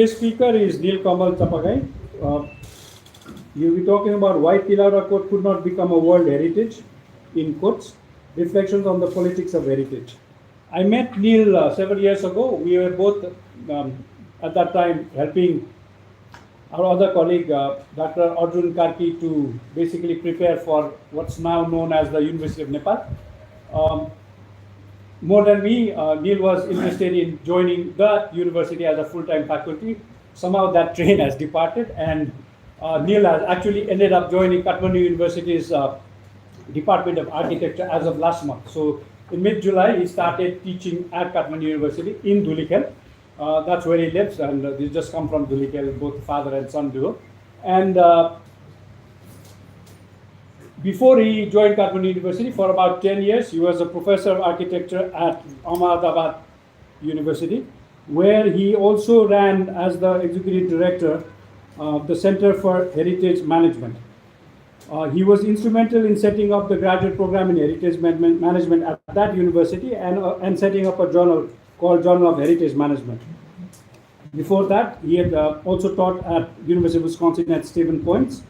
Today's speaker is Neel Kamal Chapagain. You'll be talking about why Tilaurakot could not become a world heritage, in quotes, reflections on the politics of heritage. I met Neel several years ago. We were both at that time helping our other colleague, Dr. Arjun Karki, to basically prepare for what's now known as the University of Nepal. More than me, Neel was interested in joining the university as a full-time faculty. Somehow that train has departed, and Neel has actually ended up joining Kathmandu University's Department of Architecture as of last month. So in mid-July, he started teaching at Kathmandu University in Dhulikhel. That's where he lives, and they just come from Dhulikhel, both father and son duo. And before he joined Kathmandu University, for about 10 years, he was a professor of architecture at Ahmedabad University, where he also ran as the executive director of the Center for Heritage Management. He was instrumental in setting up the graduate program in heritage management at that university and setting up a journal called Journal of Heritage Management. Before that, he had also taught at University of Wisconsin at Stevens Point.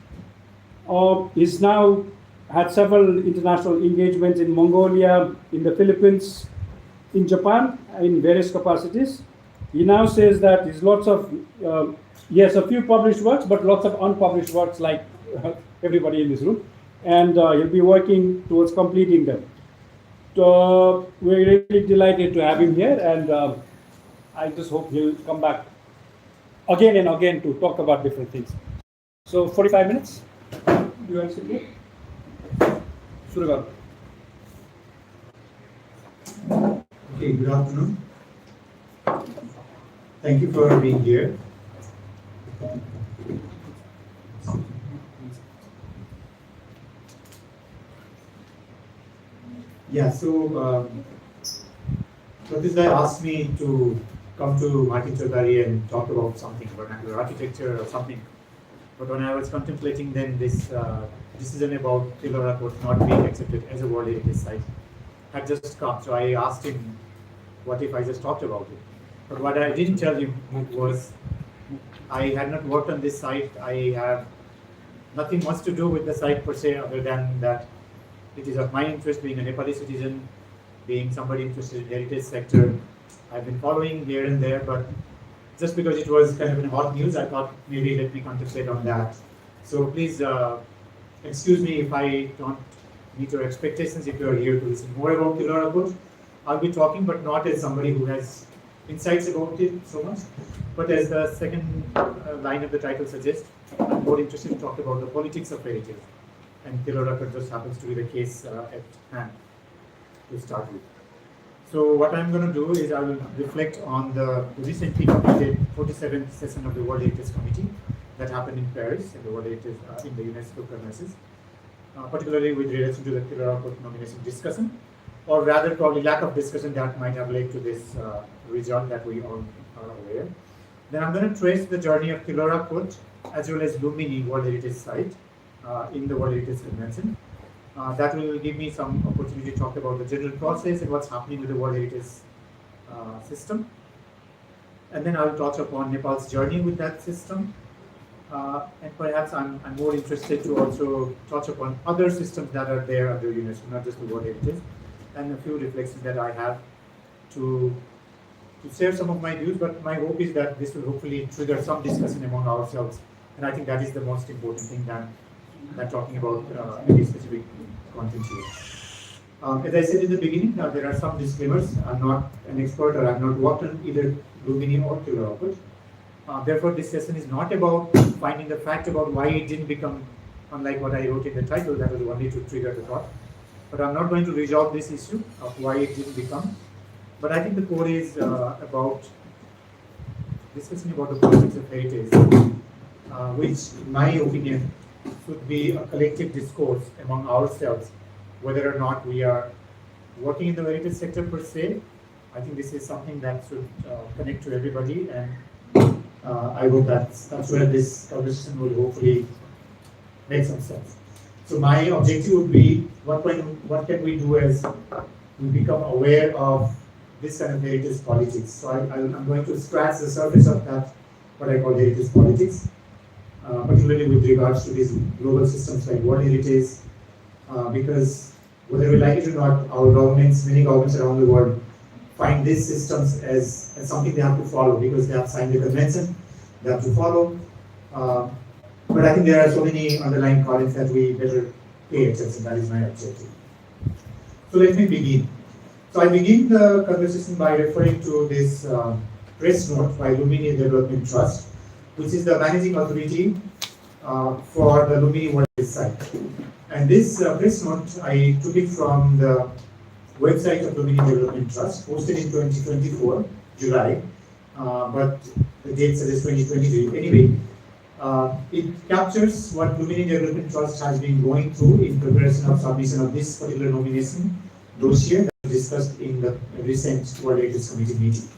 He's now had several international engagements in Mongolia, in the Philippines, in Japan, in various capacities. He now says that there's lots of, yes, a few published works, but lots of unpublished works like everybody in this room. And he'll be working towards completing them. So we're really delighted to have him here, and I just hope he'll come back again and again to talk about different things. So 45 minutes. You want to sit here? Sure. Okay, good afternoon. Thank you for being here. Yeah, so this guy asked me to come to Martin Chautari and talk about something, vernacular architecture or something. But when I was contemplating then this decision about Tilaurakot not being accepted as a World Heritage Site had just come. So I asked him, what if I just talked about it? But what I didn't tell him was I had not worked on this site. I have nothing much to do with the site per se, other than that it is of my interest, being a Nepali citizen, being somebody interested in the heritage sector. I've been following here and there, but just because it was kind of in hot news, I thought maybe let me concentrate on that. So please excuse me if I don't meet your expectations. If you are here to listen more about Tilaurakot, I'll be talking, but not as somebody who has insights about it so much, but as the second line of the title suggests, I'm more interested to talk about the politics of heritage. And Tilaurakot just happens to be the case at hand to start with. So what I'm going to do is I will reflect on the recently completed 47th session of the World Heritage Committee that happened in Paris in the World Heritage in the UNESCO premises, particularly with relation to the Tilaurakot nomination discussion, or rather probably lack of discussion that might have led to this result that we all are aware. Then I'm going to trace the journey of Tilaurakot as well as Lumbini World Heritage Site in the World Heritage Convention. That will give me some opportunity to talk about the general process and what's happening with the World Heritage system. And then I'll touch upon Nepal's journey with that system. And perhaps I'm more interested to also touch upon other systems that are there under UNESCO, not just the World Heritage, and a few reflections that I have to share some of my views. But my hope is that this will hopefully trigger some discussion among ourselves. And I think that is the most important thing than talking about any specific content here. As I said in the beginning, there are some disclaimers. I'm not an expert, or I've not worked on either Lumbini or Tilaurakot. Therefore, this session is not about finding the fact about why it didn't become, unlike what I wrote in the title, that was only to trigger the thought. But I'm not going to resolve this issue of why it didn't become. But I think the core is about discussing about the politics of heritage, which, in my opinion, should be a collective discourse among ourselves, whether or not we are working in the heritage sector per se. I think this is something that should connect to everybody, and I hope that's where this conversation will hopefully make some sense. So my objective would be, what can we do as we become aware of this kind of heritage politics? So I'm going to scratch the surface of that what I call heritage politics, particularly with regards to these global systems like World Heritage, because whether we like it or not, our governments, many governments around the world, find these systems as something they have to follow because they have signed the convention, they have to follow. But I think there are so many underlying currents that we better pay attention. That is my objective. So let me begin. So I begin the conversation by referring to this press note by Lumini Development Trust, which is the managing authority for the Lumini World Heritage Site. And this press note, I took it from the website of Lumini Development Trust, posted in 2024, July, but the date says 2023. Anyway, it captures what Lumini Development Trust has been going through in preparation of submission of this particular nomination dossier that was discussed in the recent World Heritage Committee meeting.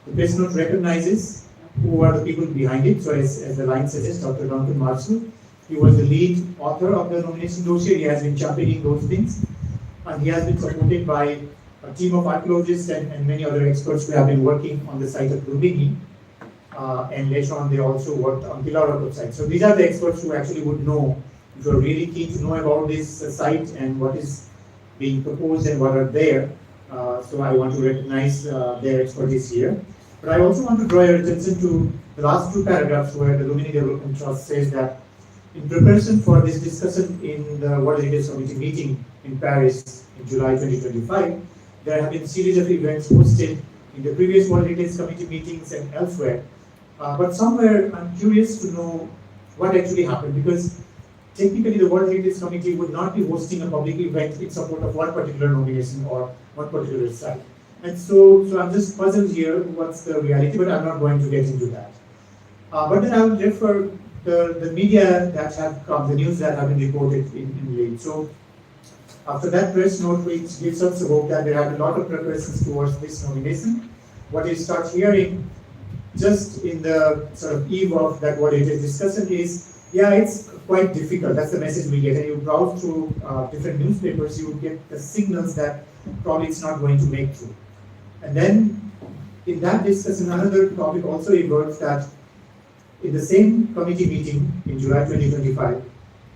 The press note recognizes who are the people behind it. So as the line suggests, Dr. Duncan Marshall, he was the lead author of the nomination dossier. He has been championing those things. And he has been supported by a team of archaeologists and many other experts who have been working on the site of Lumini. And later on, they also worked on Tilaurakot site. So these are the experts who actually would know, if you're really keen to know about this site and what is being proposed and what are there. So I want to recognize their expertise here. But I also want to draw your attention to the last two paragraphs where the Lumini Development Trust says that in preparation for this discussion in the World Heritage Committee meeting in Paris in July 2025, there have been a series of events hosted in the previous World Heritage Committee meetings and elsewhere. But somewhere I'm curious to know what actually happened, because technically the World Heritage Committee would not be hosting a public event in support of one particular nomination or one particular site. And so I'm just puzzled here what's the reality, but I'm not going to get into that. But then I will refer the media that have come, the news that have been reported in late. So after that press note, which gives us the hope that there have been a lot of preparations towards this nomination, what you start hearing just in the sort of eve of that World Heritage discussion is, yeah, it's quite difficult. That's the message we get. And you browse through different newspapers, you get the signals that probably it's not going to make through. And then in that discussion, another topic also emerged that in the same committee meeting in July 2025,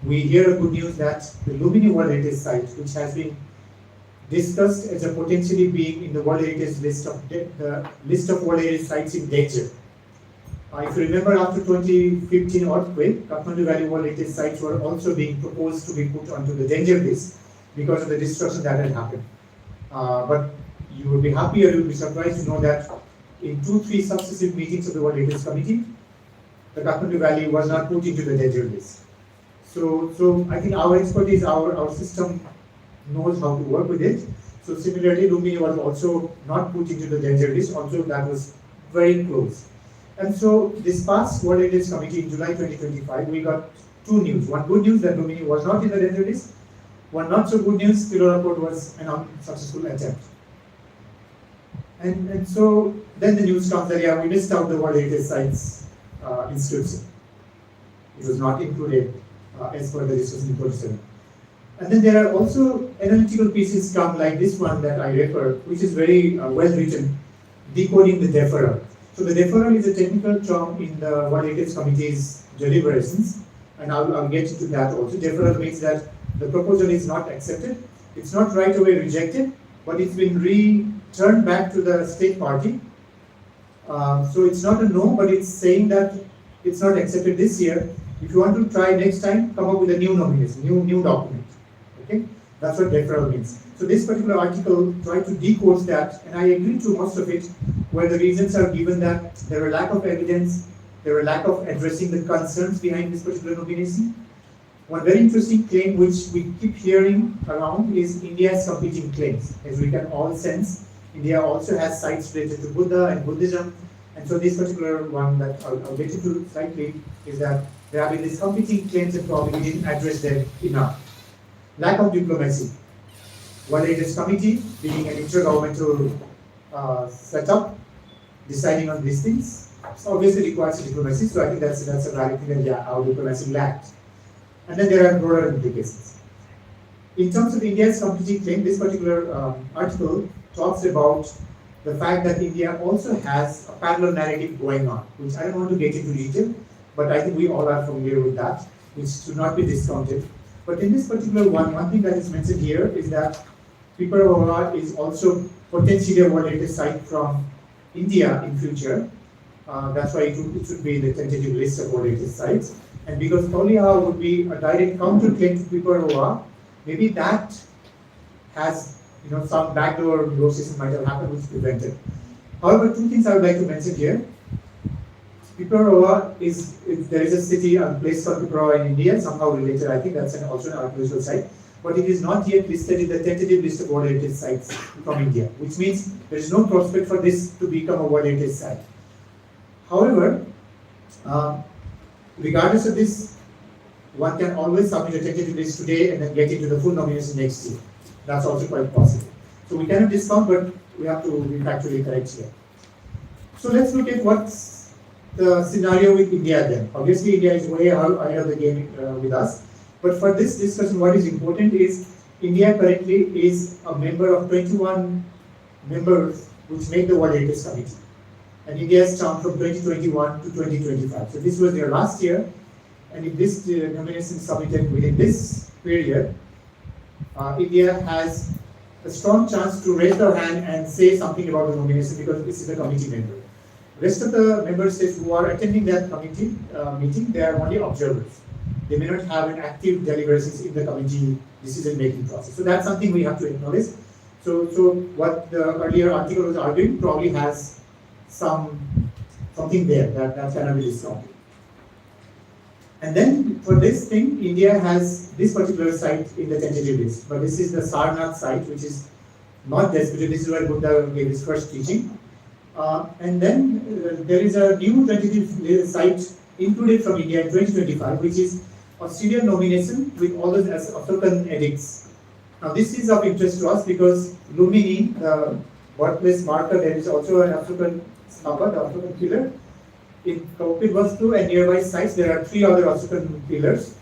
we hear good news that the Lumini World Heritage Site, which has been discussed as a potentially being in the World Heritage list of the list of World Heritage Sites in danger. If you remember, after 2015 earthquake, Kathmandu Valley World Heritage Sites were also being proposed to be put onto the danger list because of the destruction that had happened. But you will be happy or you will be surprised to know that in 2-3 successive meetings of the World Heritage Committee, the Kathmandu Valley was not put into the danger list. So I think our expertise, our system knows how to work with it. So similarly, Lumini was also not put into the danger list, also that was very close. And so this past World Heritage Committee in July 2025, we got two news. One good news that Lumini was not in the danger list. One not so good news, Tilaurakot was an unsuccessful attempt. And so then the news comes that, yeah, we missed out the World Heritage Sites inscription. It was not included as per the discussion in 27. And then there are also analytical pieces come like this one that I refer, which is very well written, decoding the deferral. So the deferral is a technical term in the World Heritage Committee's deliberations, and I'll get into that also. Deferral means that the proposal is not accepted, it's not right away rejected, but it's been returned back to the state party. So it's not a no, but it's saying that it's not accepted this year. If you want to try next time, come up with a new nomination, new document. Okay, that's what deferral means. So this particular article tried to decode that, and I agree to most of it, where the reasons are given that there were lack of evidence, there were lack of addressing the concerns behind this particular nomination. One very interesting claim which we keep hearing around is India's competing claims. As we can all sense, India also has sites related to Buddha and Buddhism, and so this particular one that I'll get into slightly is that there have been these competing claims and probably we didn't address them enough. Lack of diplomacy. World Heritage Committee being an intergovernmental setup, deciding on these things, so obviously requires diplomacy. So I think that's a valid thing that, yeah, our diplomacy lacked. And then there are broader implications. In terms of India's competing claim, this particular article talks about the fact that India also has a parallel narrative going on, which I don't want to get into detail, but I think we all are familiar with that, which should not be discounted. But in this particular one thing that is mentioned here is that Piparova is also potentially a World Heritage Site from India in future. That's why it should be in the tentative list of World Heritage Sites. And because Toliha would be a direct counter-claim to Piparova, maybe that has some backdoor negotiation might have happened which prevented. However, two things I would like to mention here. Piparova there is a city, a place called Piparova in India, somehow related, I think that's also an archaeological site, but it is not yet listed in the tentative list of World Heritage Sites from India, which means there is no prospect for this to become a World Heritage Site. However, regardless of this, one can always submit a tentative list today and then get into the full nomination next year. That's also quite possible. So we cannot discount, but we have to be factually correct here. So let's look at what's the scenario with India then. Obviously, India is way ahead of the game with us. But for this discussion, what is important is India currently is a member of 21 members which make the World Heritage Committee. And India's term from 2021 to 2025. So this was their last year. And if this nomination is submitted within this period, India has a strong chance to raise their hand and say something about the nomination because this is a committee member. Rest of the member states who are attending that committee meeting, they are only observers. They may not have an active deliberations in the committee decision-making process. So that's something we have to acknowledge. So what the earlier article was arguing probably has something there that cannot be discounted. And then for this thing, India has this particular site in the tentative list. But this is the Sarnath site, which is not disputed. This is where Buddha gave his first teaching. And then there is a new tentative site included from India in 2025, which is Australian nomination with all those Ashokan edicts. Now this is of interest to us because Lumini, the birthplace marker, there is also an Ashokan Stapa, the Ashokan pillar. In Kaupilvastu and nearby sites, there are 3 other Ashokan pillars,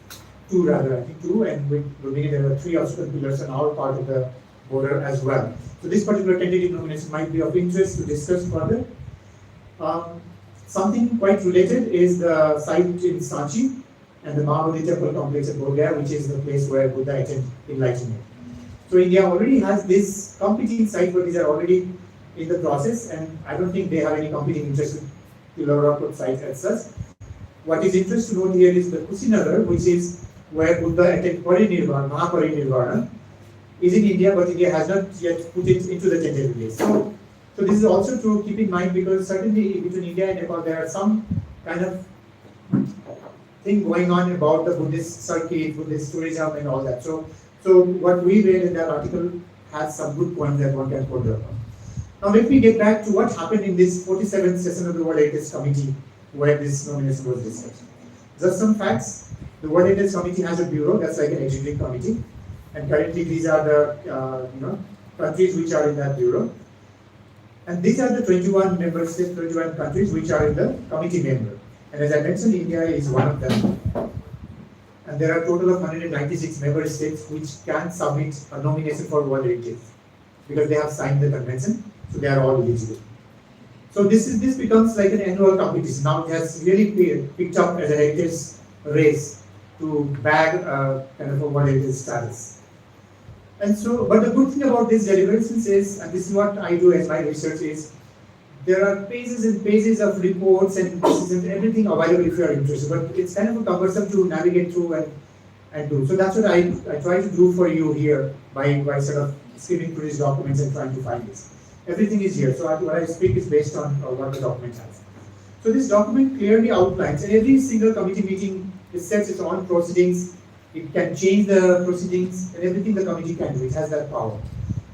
2 rather, I think 2, and with Lumini there are 3 Ashokan pillars on our part of the border as well. So this particular tentative nomination might be of interest to discuss further. Something quite related is the site in Sanchi and the Mahabodhi temple complex at Bodh which is the place where Buddha attained enlightenment. So India already has this competing site, but these are already in the process, and I don't think they have any competing interest with Tilaurakot site as such. What is interesting to note here is the Kusinagar, which is where Buddha attained Parinirvana, Mahaparinirvana, is in India, but India has not yet put it into the tentative list. So this is also to keep in mind because certainly between India and Nepal there are some kind of thing going on about the Buddhist circuit, Buddhist tourism and all that. So what we read in that article has some good points that one can ponder upon. Now let me get back to what happened in this 47th session of the World Heritage Committee where this nomination was discussed. Just some facts. The World Heritage Committee has a bureau that's like an executive committee, and currently these are the countries which are in that bureau. And these are the 21 member states, 21 countries which are in the committee member. And as I mentioned, India is one of them. And there are a total of 196 member states which can submit a nomination for World Heritage because they have signed the convention, so they are all eligible. So this becomes like an annual competition. Now it has really picked up as a heritage race to bag kind of a World Heritage status. And so, but the good thing about these deliberations is, and this is what I do as my research is, there are pages and pages of reports and decisions, everything available if you are interested, but it's kind of a cumbersome to navigate through and do. So that's what I try to do for you here by sort of skimming through these documents and trying to find this. Everything is here, so what I speak is based on what the document has. So this document clearly outlines, and every single committee meeting sets its own proceedings. It can change the proceedings, and everything the committee can do. It has that power.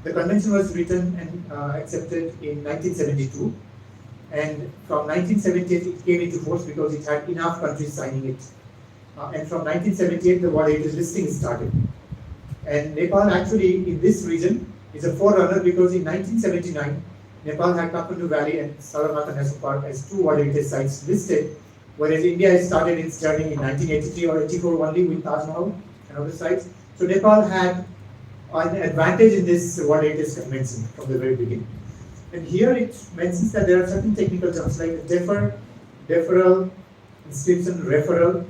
The convention was written and accepted in 1972, and from 1978 it came into force because it had enough countries signing it. And from 1978 the World Heritage listing started. And Nepal actually in this region is a forerunner because in 1979 Nepal had Kathmandu Valley and Sagarmatha National Park as 2 World Heritage sites listed, whereas India has started its journey in 1983 or 84 only with Taj Mahal and other sites. So Nepal had an advantage in this World Heritage Convention from the very beginning. And here it mentions that there are certain technical terms like defer, deferral, inscription, referral.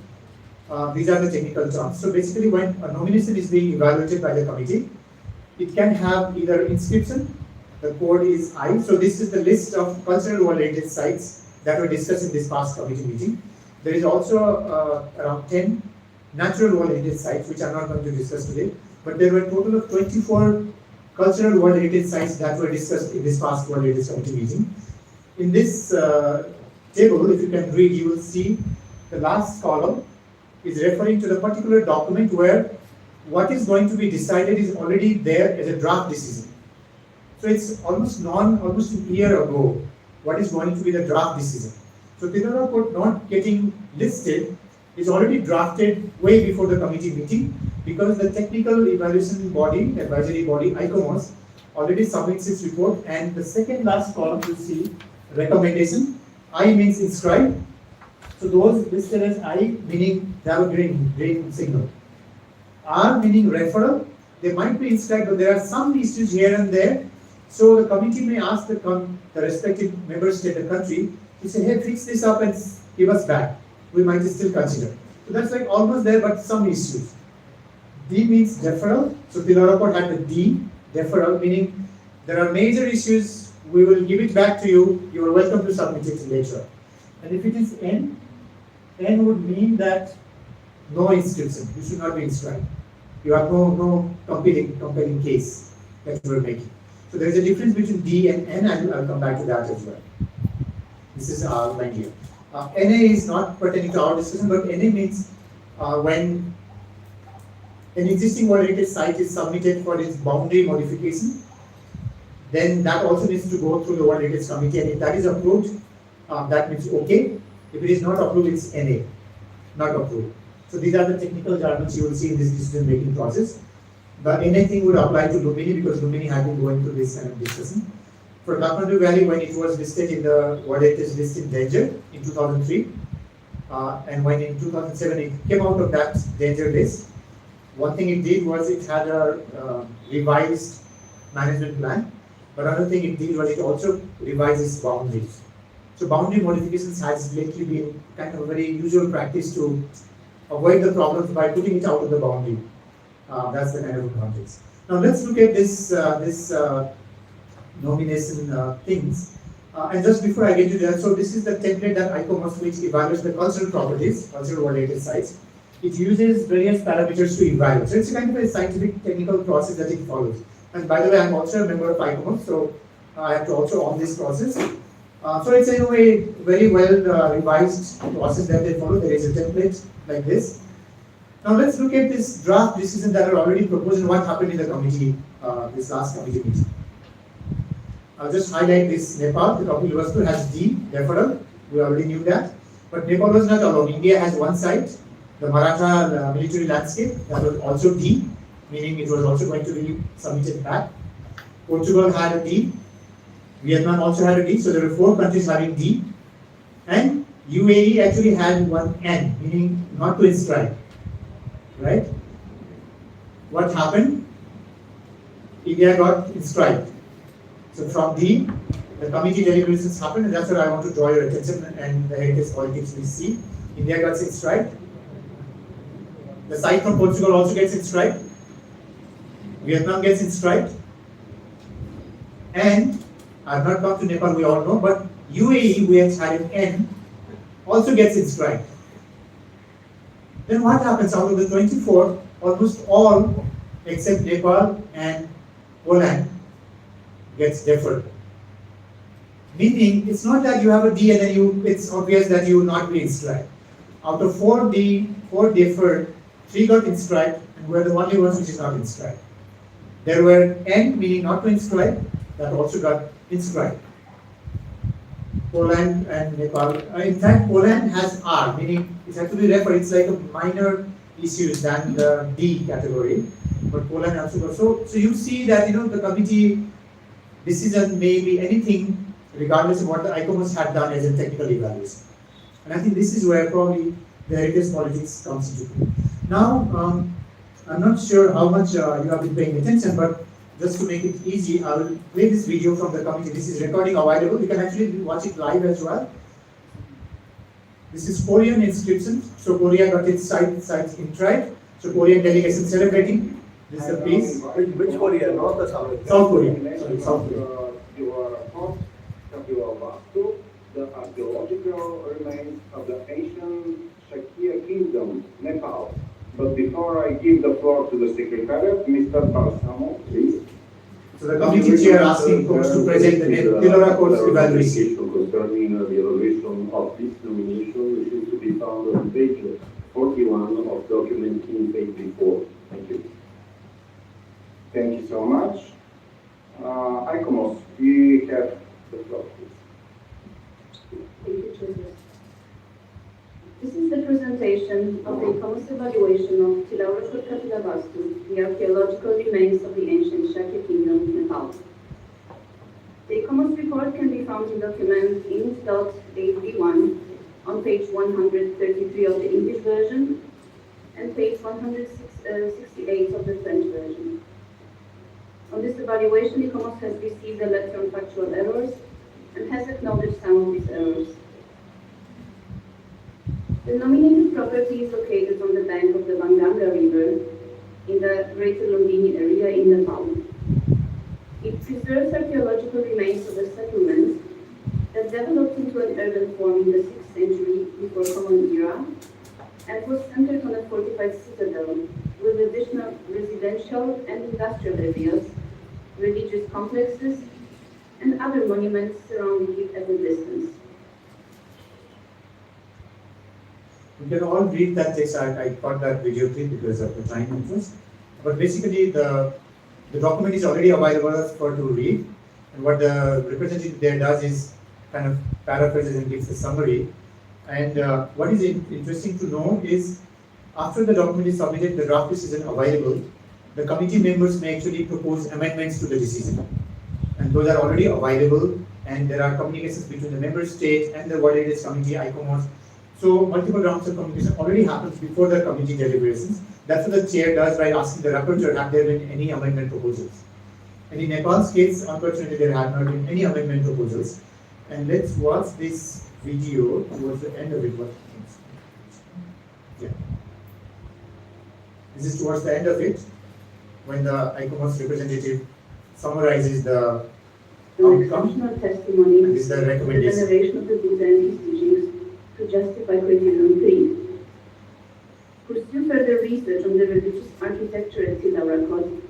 These are the technical terms. So basically when a nomination is being evaluated by the committee, it can have either inscription, the code is I. So this is the list of cultural world heritage sites that were discussed in this past committee meeting. There is also around 10 natural world heritage sites, which I'm not going to discuss today, but there were a total of 24 cultural world heritage sites that were discussed in this past World Heritage Committee meeting. In this table, if you can read, you will see the last column is referring to the particular document where what is going to be decided is already there as a draft decision. So it's almost a year ago what is going to be the draft decision. So Tilaurakot not getting listed is already drafted way before the committee meeting, because the technical evaluation body, advisory body, ICOMOS, already submits its report, and the second last column you see recommendation. I means inscribe. So those listed as I meaning they have a green signal. R meaning referral. They might be inscribed, but there are some issues here and there. So the committee may ask the respective member state, the country, to say, hey, fix this up and give us back. We might still consider. So that's like almost there, but some issues. D means deferral. So Tilaurakot had the D, deferral, meaning there are major issues, we will give it back to you, you are welcome to submit it later. And if it is N, N would mean that no inscription, you should not be inscribed. You have no compelling case that you are making. So there is a difference between D and N, and I'll come back to that as well. This is our line here. NA is not pertaining to our discussion, but NA means when an existing world heritage site is submitted for its boundary modification, then that also needs to go through the World Heritage Committee, and if that is approved, that means okay. If it is not approved, it's NA, not approved. So these are the technical jargons you will see in this decision-making process. The NA thing would apply to Lumini, because Lumini had been going through this kind of discussion. For Kathmandu Valley, when it was listed in the World Heritage List in danger in 2003, and when in 2007 it came out of that danger list, one thing it did was it had a revised management plan, but another thing it did was it also revised its boundaries. So boundary modifications has lately been kind of a very usual practice to avoid the problems by putting it out of the boundary. That's the kind of context. Now let's look at this nomination things. And just before I get to that, so this is the template that ICOMOS, which evaluates the cultural properties, cultural world heritage sites. It uses various parameters to evaluate. So it's kind of a scientific technical process that it follows. And by the way, I'm also a member of ICOMOS, so I have to also own this process. So it's in a way very well revised process that they follow. There is a template like this. Now let's look at this draft decision that are already proposed and what happened in the committee, this last committee meeting. I'll just highlight this. Nepal, the Kathmandu University has D, deferral. We already knew that. But Nepal was not alone. India has one site, the Maratha military landscape, that was also D, meaning it was also going to be submitted back. Portugal had a D. Vietnam also had a D. So there were 4 countries having D. And UAE actually had one N, meaning not to inscribe. Right? What happened? India got inscribed. So from D, the committee deliberations happened, and that's what I want to draw your attention, and the heritage politics we see. India got inscribed. The site from Portugal also gets inscribed. Vietnam gets inscribed. And I've not come to Nepal, we all know, but UAE, which had an N, also gets inscribed. Then what happens? Out of the 24, almost all except Nepal and Poland gets deferred. Meaning, it's not that you have a D and then it's obvious that you will not be inscribed. Out of 4 deferred, 3 got inscribed, and we're the only ones which is not inscribed. There were N, meaning not to inscribe, that also got inscribed. Poland and Nepal. In fact, Poland has R, meaning it's actually referred, it's like a minor issues than the D category. But Poland also got. So you see that the committee decision may be anything regardless of what the ICOMOS had done as a technical evaluation. And I think this is where probably the heritage politics comes into play. Now, I'm not sure how much you have been paying attention, but just to make it easy, I will play this video from the committee. This is recording available. You can actually watch it live as well. This is Korean inscription. So Korea got its sites inscribed. So Korean delegation celebrating. This is a piece. Which Korea? North or South? South Korea. Sorry, South Korea. Tilaurakot, the archaeological remains of the ancient Shakya kingdom, Nepal. But before I give the floor to the Secretariat, Mr. Balsamo, please. So the committee chair asking folks to present the Tilaurakot's evaluation. Concerning the evaluation of this nomination, which is to be found on page 41 of document in page 4. Thank you. Thank you so much. ICOMOS, you have the floor, please. Thank you, Chairman. This is the presentation of the ICOMOS evaluation of Tilaurakot Kathmandu, the archaeological remains of the ancient Shakya kingdom, Nepal. The ICOMOS report can be found in document int.8b1 on page 133 of the English version and page 168 of the French version. On this evaluation, ICOMOS has received a letter on factual errors and has acknowledged some of these errors. The nominated property is located on the bank of the Vanganga River in the Greater Lumbini area in Nepal. It preserves archaeological remains of a settlement that developed into an urban form in the 6th century before Common Era and was centered on a fortified citadel with additional residential and industrial areas, religious complexes, and other monuments surrounding it at a distance. You can all read that text. I got that video clip because of the time interest. But basically, the document is already available for to read. And what the representative there does is kind of paraphrases and gives a summary. And what is interesting to know is, after the document is submitted, the draft decision available, the committee members may actually propose amendments to the decision. And those are already available, and there are communications between the member state and the World Heritage Committee, ICOMOS. So multiple rounds of communication already happens before the committee deliberations. That's what the chair does by asking the rapporteur, have there been any amendment proposals? And in Nepal's case, unfortunately, there have not been any amendment proposals. And let's watch this video towards the end of it. Yeah. This is towards the end of it, when the ICOMOS representative summarizes the outcome. Exceptional testimony This is the recommendation. The veneration of the Buddha and his teachings to justify criterion 3. Pursue further research on the religious architecture at Tilaurakot,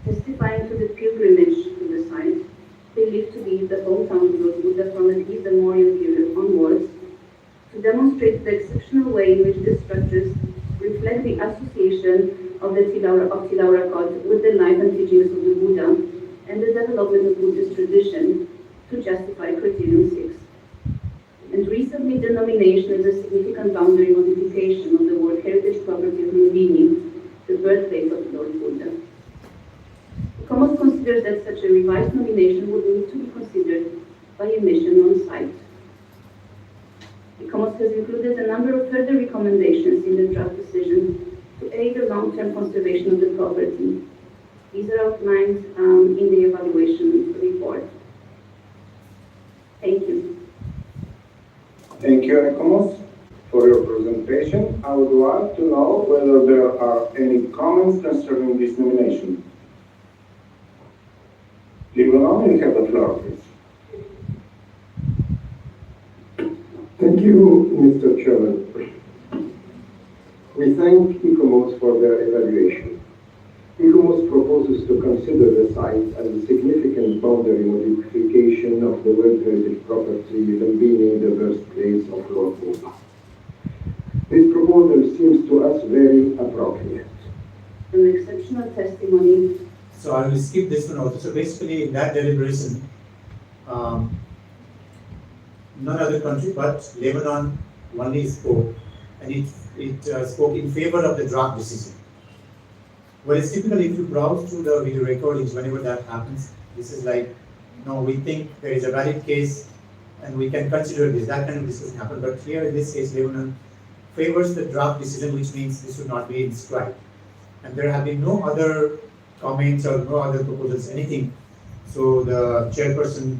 testifying to the pilgrimage to the site, believed to be the hometown of Lord Buddha from at least the Mauryan period onwards, to demonstrate the exceptional way in which the structures reflect the association of Tilaurakot with the life and teachings of the Buddha and the development of Buddhist tradition to justify criterion 6. And recently the nomination is a significant boundary modification of the World Heritage Property of Lumbini, the birthplace of Lord Buddha. ICOMOS considers that such a revised nomination would need to be considered by a mission on site. ICOMOS has included a number of further recommendations in the draft decision to aid the long-term conservation of the property. These are outlined in the evaluation report. Thank you. Thank you, ICOMOS, for your presentation. I would like to know whether there are any comments concerning this nomination. Libanon, you have the floor, please. Thank you, Mr. Chairman. We thank ICOMOS for their evaluation. ICOMOS proposes to consider the site as a significant boundary modification of the World Heritage Property, Lumbini, the birthplace of Lord Buddha. This proposal seems to us very appropriate. An exceptional testimony. So I will skip this one also. So basically, in that deliberation, none other country but Lebanon only spoke, and it spoke in favor of the draft decision. Whereas typically, if you browse through the video recordings, whenever that happens, this is like, no, we think there is a valid case and we can consider this. That kind of discussion happen. But here in this case, Lebanon favors the draft decision, which means this should not be inscribed. And there have been no other comments or no other proposals, anything, so the chairperson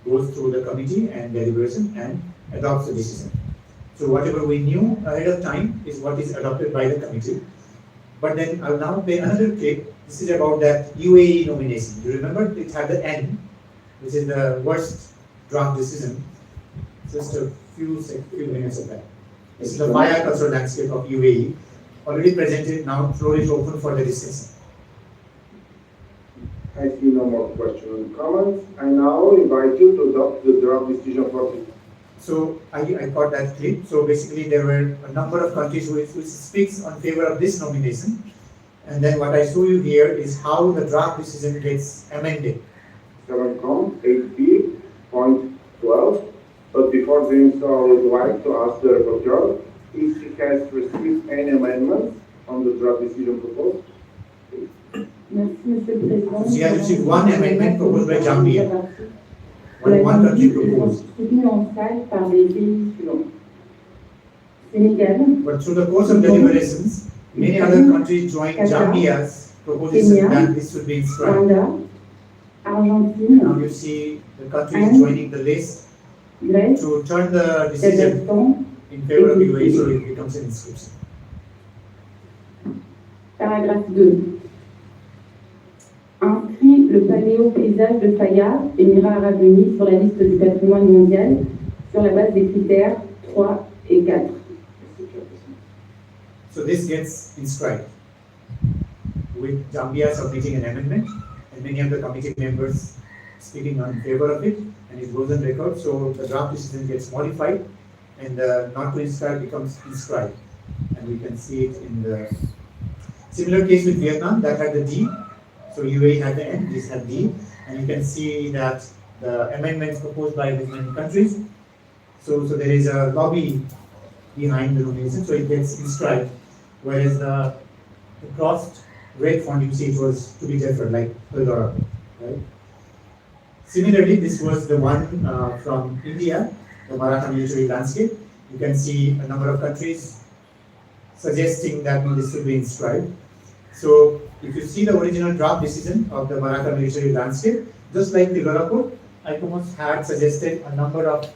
goes through the committee and deliberation and adopts the decision. So whatever we knew ahead of time is what is adopted by the committee. But then I will now play another clip. This is about that UAE nomination. You remember it had the N, which is the worst draft decision. Just a few minutes of that. This is the Maya cultural landscape of UAE, already presented. Now floor is open for the discussion. I see no more questions and comments. I now invite you to adopt the draft decision for it. So I got that clip. So basically there were a number of countries which speaks on favor of this nomination. And then what I show you here is how the draft decision gets amended. 7.com 8b.12. But before doing so, I would like to ask the rapporteur if she has received any amendments on the draft decision proposed. She has received one amendment proposed by Zambia. One country proposed. But through the course of deliberations, many other countries joined Zambia's proposition that this should be inscribed. Now you see the countries joining the list to turn the decision in favor of UAE, so it becomes an inscription. Paragraphe 2. Inscrit le paléo-paysage de Faya, Émirats Arabes Unis, sur la liste du patrimoine mondial sur la base des critères 3 et 4. So this gets inscribed with Zambia submitting an amendment and many of the committee members speaking in favor of it, and it goes on record. So the draft decision gets modified and the not to inscribe becomes inscribed, and we can see it in the similar case with Vietnam that had the D. So UAE had the N, this had D, and you can see that the amendments proposed by different countries. So there is a lobby behind the nomination, so it gets inscribed. Whereas the crossed red font, you see it was to be different, like Tilaurakot, right? Similarly, this was the one from India, the Maratha military landscape. You can see a number of countries suggesting that no, this should be inscribed. So if you see the original draft decision of the Maratha military landscape, just like Tilaurakot, ICOMOS had suggested a number of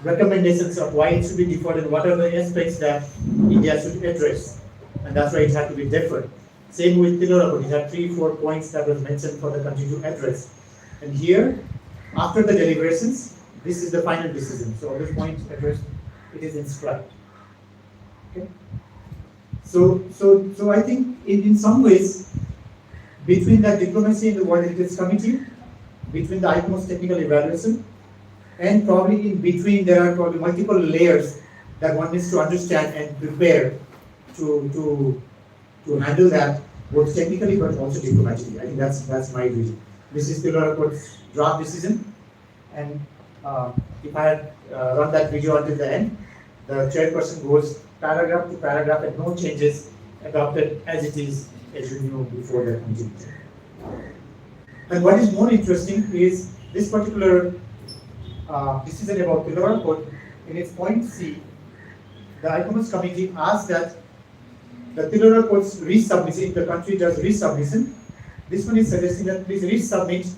recommendations of why it should be deferred and what are the aspects that India should address. And that's why it had to be deferred. Same with Tilaurakot, it had 3-4 points that were mentioned for the country to address. And here, after the deliberations, this is the final decision. So all the points addressed, it is inscribed. Okay. So I think in some ways, between the diplomacy and the World Heritage Committee, between the ICOMOS technical evaluation, and probably in between there are probably multiple layers that one needs to understand and prepare to handle that both technically but also diplomatically. I think that's my view. This is Tilaurakot's draft decision, and if I had run that video until the end, the chairperson goes paragraph to paragraph and no changes, adopted as it is, as you knew before the committee. And what is more interesting is this particular decision about Tilaurakot. In its point C, the ICOMOS committee asked that the Tilaurakot's resubmission, if the country does resubmission, this one is suggesting that please resubmit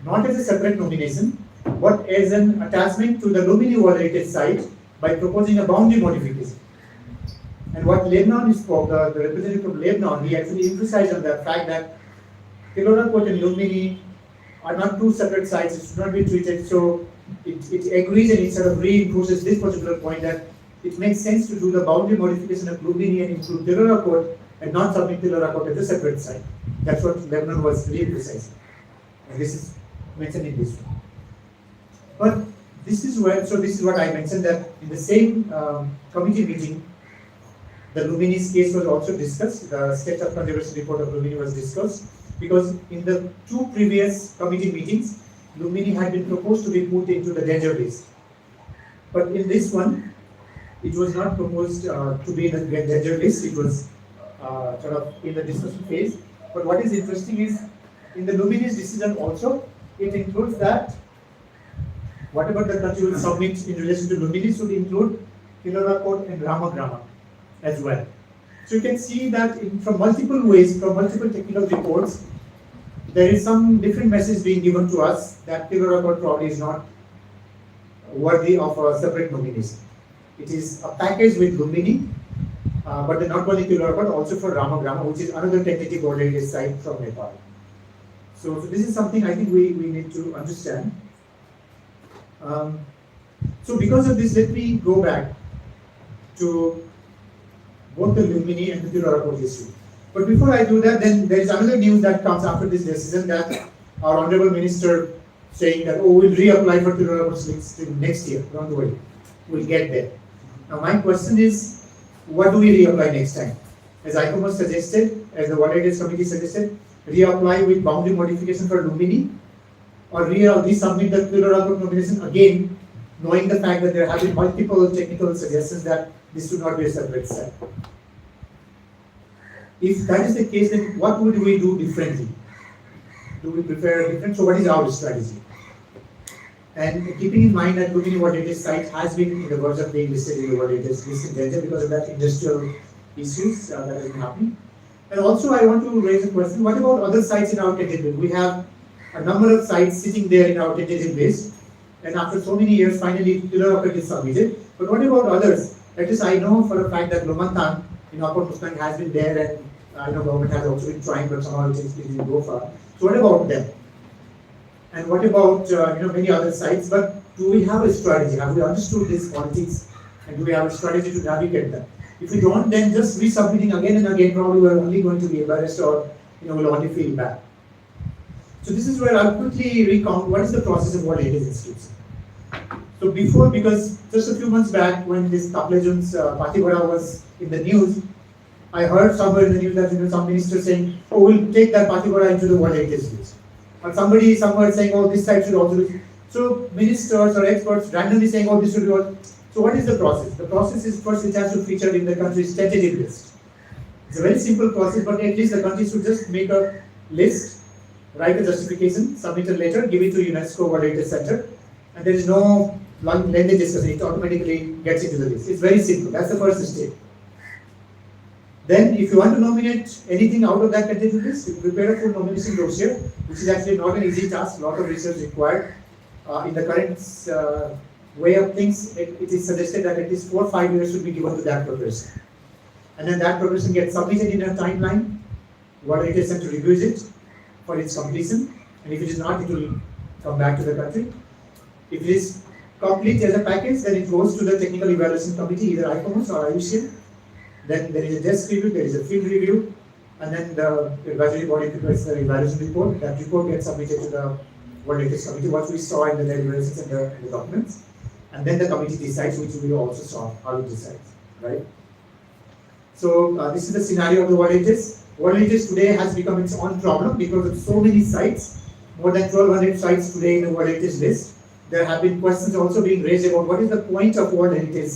not as a separate nomination, but as an attachment to the Lumini World Heritage Site by proposing a boundary modification. And what Lebanon spoke, the representative of Lebanon, he actually emphasized on the fact that Tilaurakot and Lumini are not two separate sites, it should not be treated. So it agrees and it sort of reinforces this particular point that it makes sense to do the boundary modification of Lumini and include Tilaurakot and not submit Tilaurakot as a separate site. That's what Lebanon was re-emphasizing. And this is mentioned in this one. But this is where, so this is what I mentioned, that in the same committee meeting, the Lumini's case was also discussed. The sketch of conservation report of Lumini was discussed, because in the two previous committee meetings, Lumini had been proposed to be put into the danger list. But in this one, it was not proposed to be in the danger list. It was sort of in the discussion phase. But what is interesting is, in the Lumini's decision also, it includes that whatever the country will submit in relation to Lumini should include Tilaurakot and Ramagrama as well. So you can see that from multiple ways, from multiple technical reports, there is some different message being given to us that Tilaurakot probably is not worthy of a separate nomination. It is a package with Lumbini, but not only Tilaurakot, also for Ramagrama, which is another tentative World Heritage site from Nepal. So this is something I think we need to understand. So because of this, let me go back to both the Lumbini and the Tilaurakot history. But before I do that, then there is another news that comes after this decision that our Honorable Minister saying that, oh, we'll reapply for Tilaurakot next year, don't worry, we'll get there. Now my question is, what do we reapply next time? As ICOMOS suggested, as the World Heritage Committee suggested, reapply with boundary modification for Lumbini, or resubmit the Tilaurakot nomination again, knowing the fact that there have been multiple technical suggestions that this should not be a separate site. If that is the case, then what would we do differently? Do we prepare different? So what is our strategy? And keeping in mind that Lumbini World Heritage site has been in the verge of being listed in the World Heritage list in danger because of that industrial issues that has been happening. And also I want to raise a question, what about other sites in our tentative list? We have a number of sites sitting there in our tentative list, and after so many years, finally Tilaurakot is submitted. But what about others? At least I know for a fact that Lomantan in Upper Mustang has been there, and I know government has also been trying, but somehow it didn't go far. So what about them? And what about many other sites? But do we have a strategy? Have we understood these qualities? And do we have a strategy to navigate them? If we don't, then just resubmitting again and again, probably we're only going to be embarrassed, or we'll only feel bad. So this is where I'll quickly recount what is the process of World Heritage inscription. So before, because just a few months back when this Taplejun's Patibara was in the news, I heard somewhere in the news that some minister saying, oh, we'll take that Patibara into the World Heritage list. Or somebody somewhere saying, oh, this site should also be. So ministers or experts randomly saying, oh, this should be all. So what is the process? The process is first it has to feature in the country's tentative list. It's a very simple process, but at least the country should just make a list, write a justification, submit a letter, give it to UNESCO World Heritage Center, and there is no lengthy discussion, it automatically gets into the list. It's very simple, that's the first step. Then if you want to nominate anything out of that tentative list, you prepare a full nomination dossier, which is actually not an easy task, a lot of research required. In the current way of things, it is suggested that at least 4 or 5 years should be given to that preparation. And then that preparation gets submitted in a timeline, World Heritage Center reviews it for its completion, and if it is not, it will come back to the country. If it is complete as a package, then it goes to the Technical Evaluation Committee, either ICOMOS or IUCN. Then there is a desk review, there is a field review, and then the advisory body prepares the evaluation report. That report gets submitted to the World Heritage Committee, what we saw in the deliberations and the documents. And then the committee decides, which we also saw how it decides, right? So this is the scenario of the World Heritage. World Heritage today has become its own problem because of so many sites, more than 1,200 sites today in the World Heritage list. There have been questions also being raised about what is the point of World Heritage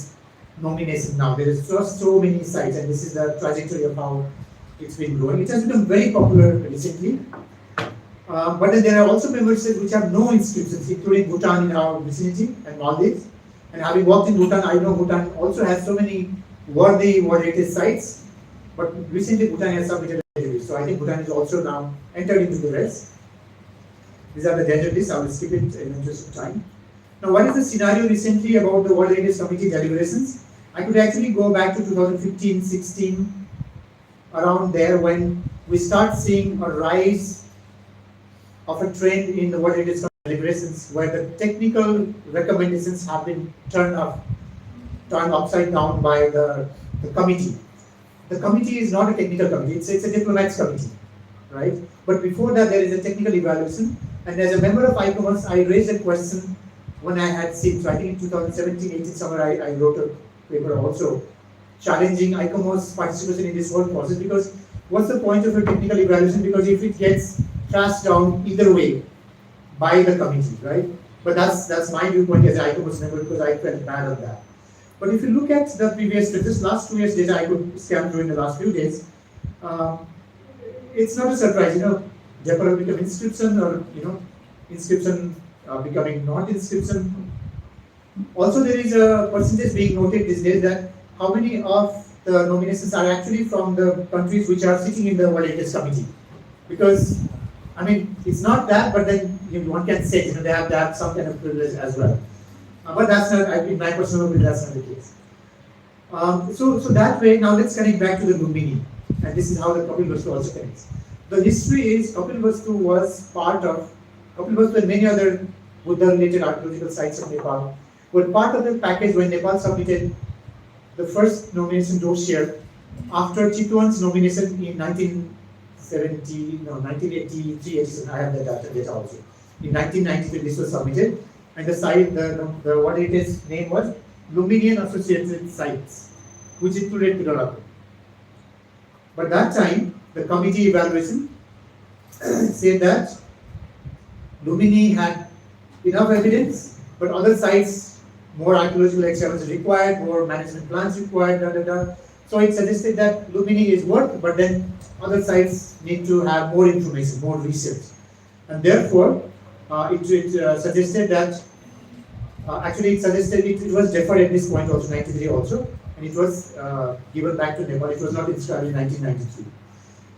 nomination now. There is just so many sites, and this is the trajectory of how it's been growing. It has become very popular recently. But then there are also member states which have no inscriptions, including Bhutan in our vicinity and Maldives. And having worked in Bhutan, I know Bhutan also has so many worthy World Heritage sites. But recently Bhutan has submitted a list. So I think Bhutan is also now entered into the rest. These are the danger lists. I will skip it in the interest of time. Now, what is the scenario recently about the World Heritage Committee deliberations? I could actually go back to 2015-16, around there, when we start seeing a rise of a trend in the World Heritage deliberations where the technical recommendations have been turned upside down by the committee. The committee is not a technical committee, it's a diplomats committee, right? But before that, there is a technical evaluation. And as a member of ICOMOS, I raised a question when I had seen, so I think in 2017-18 somewhere I wrote a paper also challenging ICOMOS participation in this whole process, because what's the point of a technical evaluation? Because if it gets thrashed down either way by the committee, right? But that's my viewpoint as an ICOMOS member, because I felt bad on that. But if you look at the previous, just last 2 years data I could scan through in the last few days, it's not a surprise, Jaipur become inscription, or inscription becoming not inscription. Also, there is a percentage being noted these days that how many of the nominations are actually from the countries which are sitting in the World Heritage Committee. Because, I mean, it's not that, but then one can say, they have some kind of privilege as well. But that's not, in my personal opinion, that's not the case. So that way, now let's connect back to the Lumbini. And this is how the Kapil Vastu also connects. The history is Kapil Vastu was part of, Kapil Vastu and many other Buddha-related archaeological sites of Nepal were part of the package when Nepal submitted the first nomination dossier after Chitwan's nomination in 1983, 87, I have that data also. In 1993, this was submitted, and the site, what it is name was Lumbinian Associated Sites, which included Tilaurakot. But that time, the committee evaluation said that Lumbini had enough evidence, but other sites, more archaeological excavations required, more management plans required, So it suggested that Lumbini is worth, but then other sites need to have more information, more research. And therefore, it suggested that, it was deferred at this point also, 93 also, and it was given back to Nepal. It was not inscribed in 1993.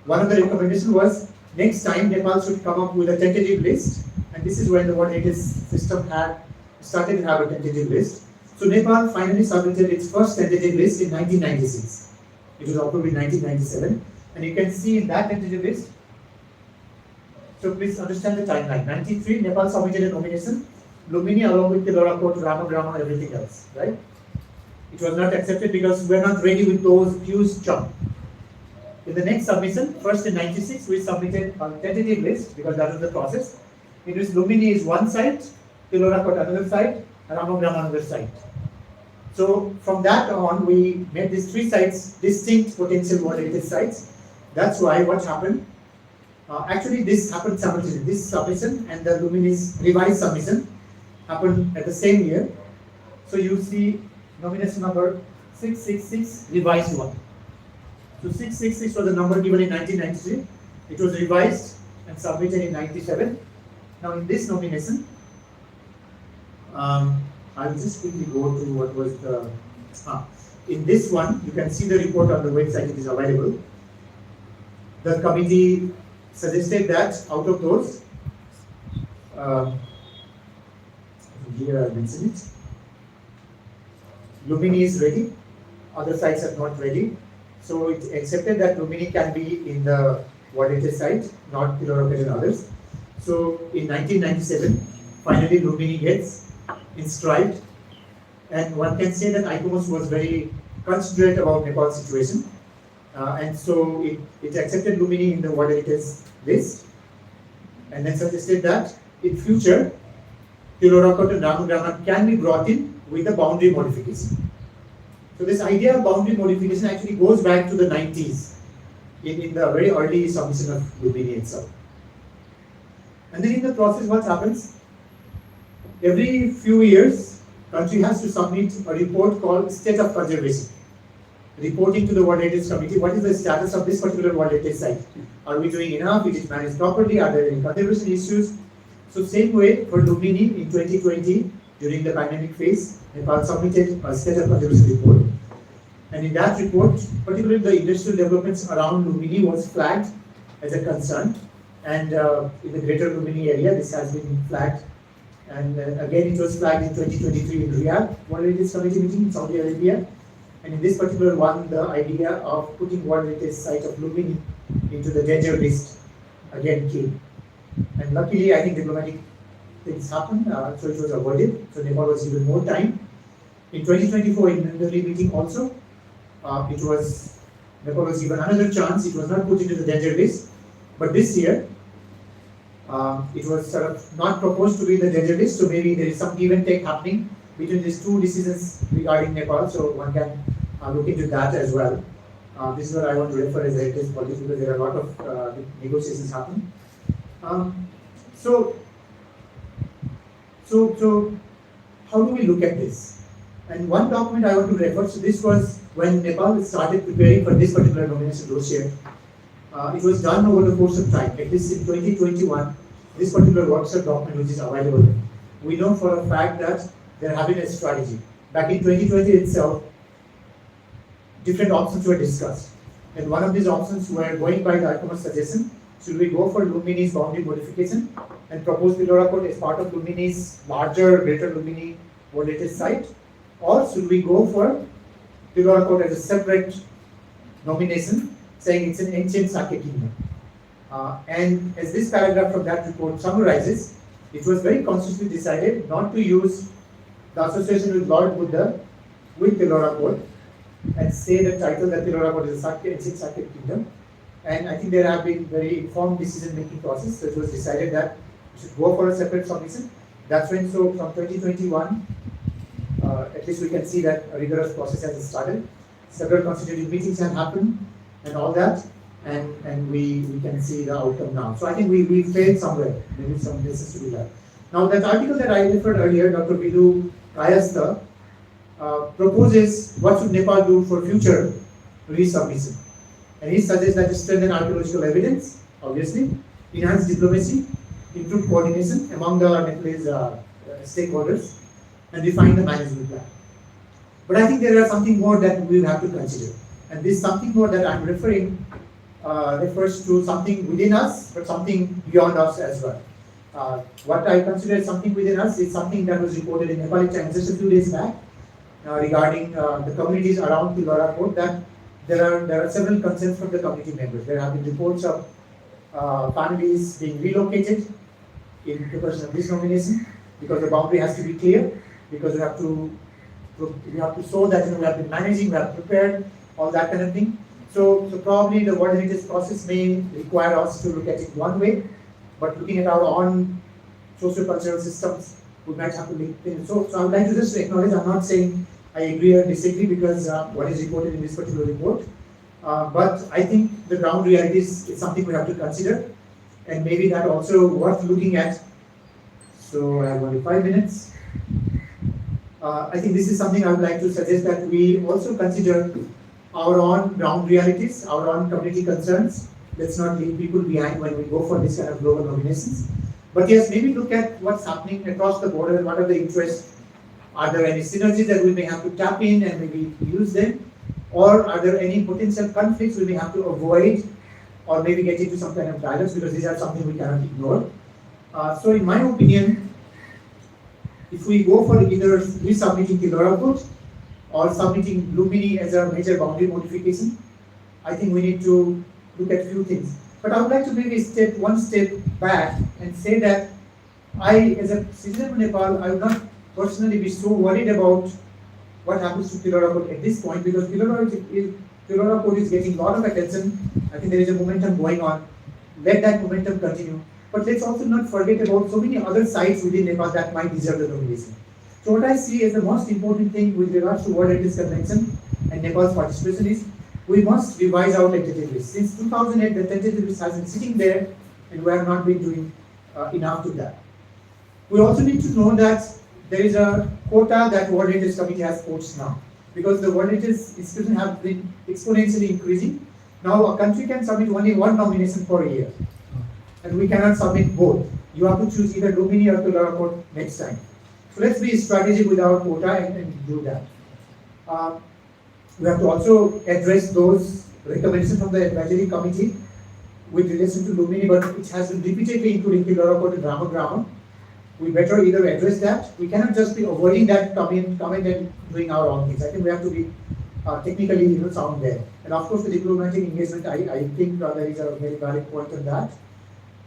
One of the recommendations was, next time Nepal should come up with a tentative list, and this is when the World Heritage System had started to have a tentative list. So Nepal finally submitted its first tentative list in 1996. It was approved in 1997, and you can see in that tentative list. So please understand the timeline. 93, Nepal submitted a nomination, Lumbini along with Tilaurakot, Ramagrama, everything else, right? It was not accepted because we are not ready with those huge chunk. In the next submission, first in 96, we submitted a tentative list because that was the process. In which Lumbini is one site, Tilaurakot another site, and Ramagrama another site. So from that on, we made these three sites distinct potential World Heritage sites. That's why what happened. Actually, this happened simultaneously. This submission and the Lumbini's revised submission happened at the same year. So you see nomination number 666, revised one. So 666 was the number given in 1993. It was revised and submitted in 97. Now in this nomination, I'll just quickly go to what was the. In this one, you can see the report on the website, it is available. The committee suggested that out of those, here I mentioned it, Lumbini is ready, other sites are not ready. So it accepted that Lumbini can be in the World Heritage site, not Tilaurakot and others. So in 1997, finally Lumbini gets inscribed, and one can say that ICOMOS was very considerate about Nepal's situation, and so it accepted Lumbini in the World Heritage list, and then suggested that in future Tilaurakot and Ramagrama can be brought in with a boundary modification. So this idea of boundary modification actually goes back to the 90s in the very early submission of Lumbini itself. And then in the process, what happens? Every few years, country has to submit a report called State of Conservation, reporting to the World Heritage Committee what is the status of this particular World Heritage site. Are we doing enough? Is it managed properly? Are there any conservation issues? So same way for Lumbini in 2020, during the pandemic phase, Nepal submitted a State of Conservation report. And in that report, particularly the industrial developments around Lumbini was flagged as a concern. And in the greater Lumbini area, this has been flagged. And again, it was flagged in 2023 in Riyadh, World Heritage Committee meeting in Saudi Arabia. And in this particular one, the idea of putting World Heritage site of Lumbini into the danger list again came. And luckily, I think diplomatic things happened, so it was avoided. So Nepal was given more time. In 2024, in the meeting also, Nepal was given another chance. It was not put into the danger list. But this year, it was sort of not proposed to be in the danger list. So maybe there is some give and take happening between these two decisions regarding Nepal. So one can look into that as well. This is what I want to refer as heritage politics, because there are a lot of negotiations happening. So how do we look at this? And one document I want to refer to, this was when Nepal started preparing for this particular nomination dossier. It was done over the course of time. At least in 2021, this particular workshop document which is available, we know for a fact that they're having a strategy. Back in 2020 itself, different options were discussed. And one of these options were going by the Archaeologist suggestion, should we go for Lumini's boundary modification and propose Tilaurakot as part of Lumini's larger Greater Lumini World Heritage Site, or should we go for Tilaurakot as a separate nomination, saying it's an ancient Sakya kingdom. And as this paragraph from that report summarizes, it was very consciously decided not to use the association with Lord Buddha with Tilaurakot and say the title that Tilaurakot is a ancient Sakya kingdom. And I think there have been very informed decision-making process. So it was decided that we should go for a separate submission. That's when, so from 2021, at least we can see that a rigorous process has started. Several constitutive meetings have happened and all that, and we can see the outcome now. So I think we failed somewhere, maybe some places to do that. Now that article that I referred earlier, Dr. Vidhu Kayastha, proposes what should Nepal do for future resubmission. And he suggests that to strengthen archaeological evidence, obviously, enhance diplomacy, improve coordination among the Nepalese stakeholders, and refine the management plan. But I think there are something more that we will have to consider. And this something more that I'm referring refers to something within us, but something beyond us as well. What I consider something within us is something that was reported in Nepali Times just a few days back regarding the communities around Tilaurakot, that there are several concerns from the community members. There have been reports of families being relocated in preparation of this nomination because the boundary has to be clear, because we have to show that we have been managing, we have prepared, all that kind of thing. So probably the World Heritage process may require us to look at it one way, but looking at our own socio-cultural systems, we might have to link things. So I would like to just acknowledge, I'm not saying I agree or disagree because what is reported in this particular report, but I think the ground realities is something we have to consider, and maybe that also worth looking at. So I have only 5 minutes. I think this is something I would like to suggest, that we also consider our own ground realities, our own community concerns. Let's not leave people behind when we go for this kind of global nominations. But yes, maybe look at what's happening across the border, what are the interests. Are there any synergies that we may have to tap in and maybe use them? Or are there any potential conflicts we may have to avoid, or maybe get into some kind of dialogues, because these are something we cannot ignore. So in my opinion, if we go for either resubmitting Tilaurakot or submitting Lumini as a major boundary modification, I think we need to look at few things. But I would like to maybe step one step back and say that I, as a citizen of Nepal, I would not personally be so worried about what happens to Tilaurakot at this point, because Tilaurakot is getting a lot of attention. I think there is a momentum going on. Let that momentum continue. But let's also not forget about so many other sites within Nepal that might deserve the nomination. So what I see as the most important thing with regards to World Heritage Convention and Nepal's participation is we must revise our tentative list. Since 2008, the tentative list has been sitting there, and we have not been doing enough to that. We also need to know that there is a quota that World Heritage Committee has quotes now, because the World Heritage institutions have been exponentially increasing. Now a country can submit only one nomination per year, and we cannot submit both. You have to choose either Lumini or Tilaurakot next time. So let's be strategic with our quota and do that. We have to also address those recommendations from the advisory committee with relation to Lumini, but which has been repeatedly including Tilaurakot and Ramagrama. We better either address that. We cannot just be avoiding that comment and doing our own things. I think we have to be technically sound there. And of course, the diplomatic engagement, I think there is a very valid point on that.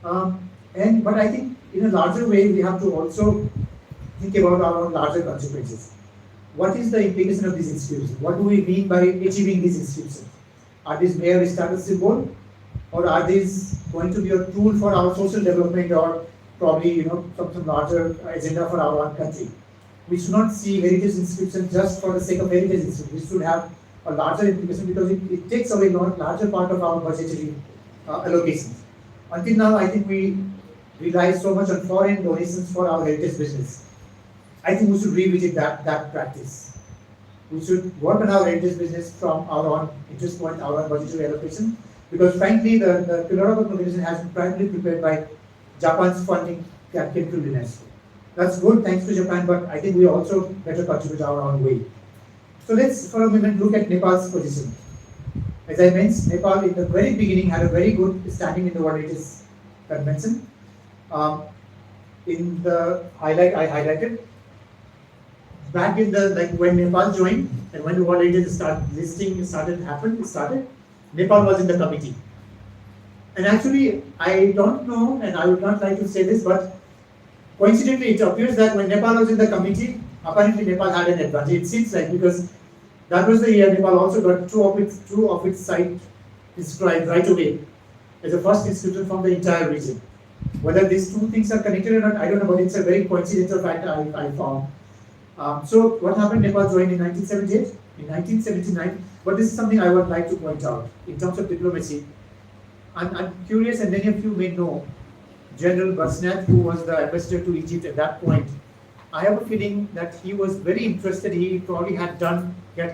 But I think in a larger way, we have to also think about our own larger consequences. What is the implication of these institutions? What do we mean by achieving these institutions? Are these mere status symbol, or are these going to be a tool for our social development, or probably some larger agenda for our own country? We should not see heritage institutions just for the sake of heritage institutions. We should have a larger implication, because it takes away a larger part of our budgetary allocations. Until now, I think we rely so much on foreign donations for our heritage business. I think we should revisit that practice. We should work on our heritage business from our own interest point, our own budgetary allocation, because frankly, the Tilaurakot nomination has been primarily prepared by Japan's funding came to UNESCO. That's good, thanks to Japan, but I think we also better contribute our own way. So let's for a moment look at Nepal's position. As I mentioned, Nepal in the very beginning had a very good standing in the World Heritage Convention. In the highlight I highlighted, back in the when Nepal joined and when the World Heritage started, Nepal was in the committee. And actually, I don't know, and I would not like to say this, but coincidentally, it appears that when Nepal was in the committee, apparently Nepal had an advantage. It seems like because that was the year Nepal also got two of its sites inscribed right away as the first inscription from the entire region. Whether these two things are connected or not, I don't know, but it's a very coincidental fact I found. So what happened? Nepal joined in 1978, in 1979. But this is something I would like to point out in terms of diplomacy. I'm curious, and many of you may know General Barsnat, who was the ambassador to Egypt at that point. I have a feeling that he was very interested. He probably had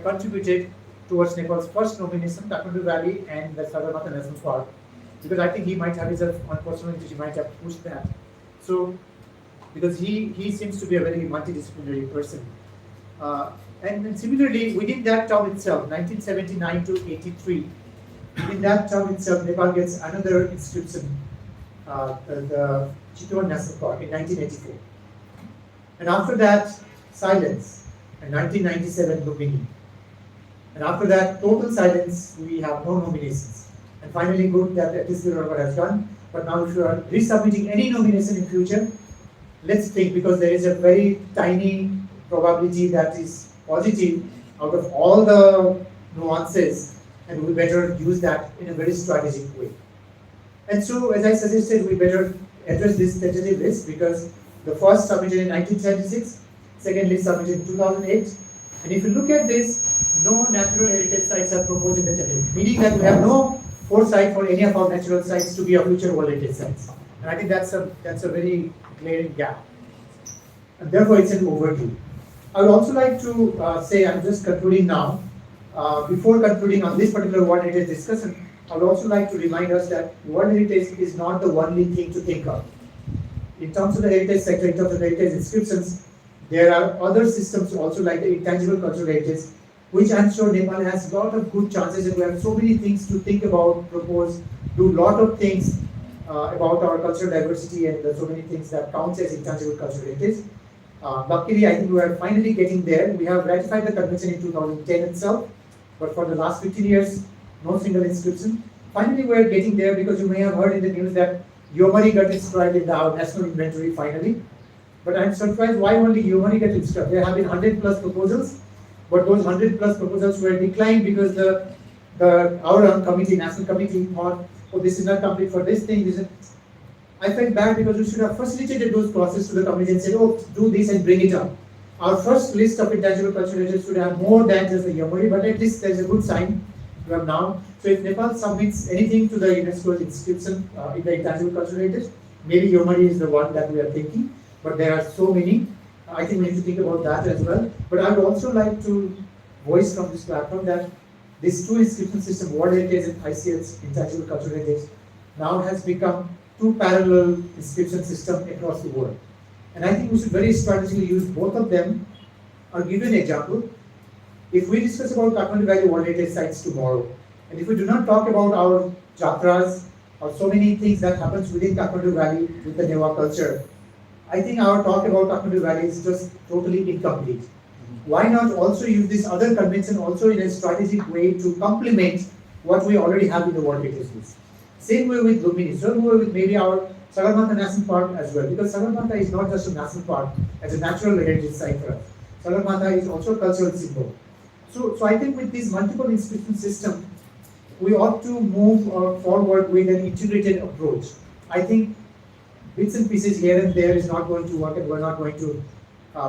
contributed towards Nepal's first nomination, Kathmandu Valley and the Sagarmatha National Park, because I think he might have his own personal interest. He might have pushed that. So, because he seems to be a very multidisciplinary person. And similarly, within that term itself, 1979 to 83, in that term itself, Nepal gets another inscription, the Chautari National Park in 1984. And after that, silence, and 1997, Lumbini. And after that, total silence, we have no nominations. And finally, good that Tilaurakot has done. But now if you are resubmitting any nomination in future, let's think, because there is a very tiny probability that is positive out of all the nuances, and we better use that in a very strategic way. And so, as I suggested, we better address this tentative list, because the first submitted in 1976, second list submitted in 2008. And if you look at this, no natural heritage sites are proposed in the tentative, meaning that we have no foresight for any of our natural sites to be our future World Heritage sites. And I think that's a very glaring gap. And therefore, it's an overdue. I would also like to say, I'm just concluding now. Before concluding on this particular World Heritage discussion, I would also like to remind us that World Heritage is not the only thing to think of. In terms of the heritage sector, in terms of heritage inscriptions, there are other systems also, like the intangible cultural heritage, which I'm sure Nepal has a lot of good chances, and we have so many things to think about, propose, do a lot of things about our cultural diversity, and so many things that counts as intangible cultural heritage. Luckily, I think we are finally getting there. We have ratified the convention in 2010 itself, but for the last 15 years, no single inscription. Finally, we are getting there, because you may have heard in the news that Yomari got inscribed in our national inventory finally. But I'm surprised why only Yomari got inscribed. There have been 100+ proposals, but those 100+ proposals were declined because our own committee, national committee, thought, oh, this is not complete for this thing. I felt bad, because we should have facilitated those processes to the committee and said, oh, do this and bring it up. Our first list of intangible cultural heritage should have more than just the Yomari, but at least there's a good sign we have now. So if Nepal submits anything to the UNESCO's inscription in the intangible cultural heritage, maybe Yomari is the one that we are thinking, but there are so many. I think we need to think about that as well. But I would also like to voice from this platform that this two inscription system, World Heritage and ICL's intangible cultural heritage, now has become two parallel inscription systems across the world. And I think we should very strategically use both of them. I'll give you an example. If we discuss about Kathmandu Valley World Heritage sites tomorrow, and if we do not talk about our jatras or so many things that happens within Kathmandu Valley with the Newa culture, I think our talk about Kathmandu Valley is just totally incomplete. Why not also use this other convention also in a strategic way to complement what we already have in the World Heritage list? Same way with Lumbini, same way with maybe our Sagarmatha National Park as well, because Sagarmatha is not just a national park as a natural heritage site for us. Sagarmatha is also a cultural symbol. So I think with this multiple inscription system, we ought to move forward with an integrated approach. I think bits and pieces here and there is not going to work, and we're not going to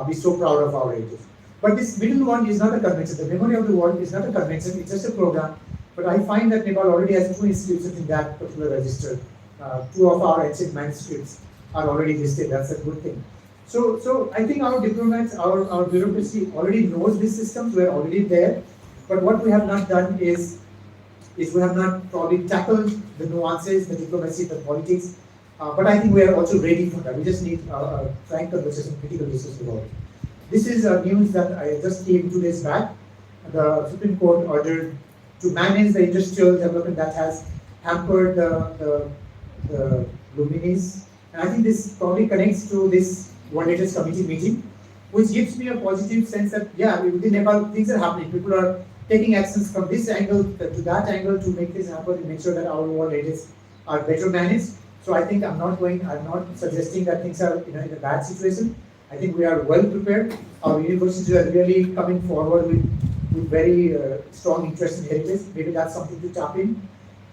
be so proud of our heritage. But this middle one is not a convention. The Memory of the World is not a convention, it's just a program. But I find that Nepal already has two inscriptions in that particular register. Two of our ancient manuscripts are already listed. That's a good thing. So I think our diplomats, our bureaucracy already knows these systems. We're already there. But what we have not done is we have not probably tackled the nuances, the diplomacy, the politics. But I think we are also ready for that. We just need a frank conversation, critical discussion about it. This is news that I just came 2 days back. the Supreme Court ordered to manage the industrial development that has hampered the Luminis. And I think this probably connects to this World Heritage Committee meeting, which gives me a positive sense that, yeah, within Nepal, things are happening. People are taking actions from this angle to that angle to make this happen and make sure that our World Heritage are better managed. So I think I'm not suggesting that things are in a bad situation. I think we are well prepared. Our universities are really coming forward with very strong interest in heritage. Maybe that's something to tap in.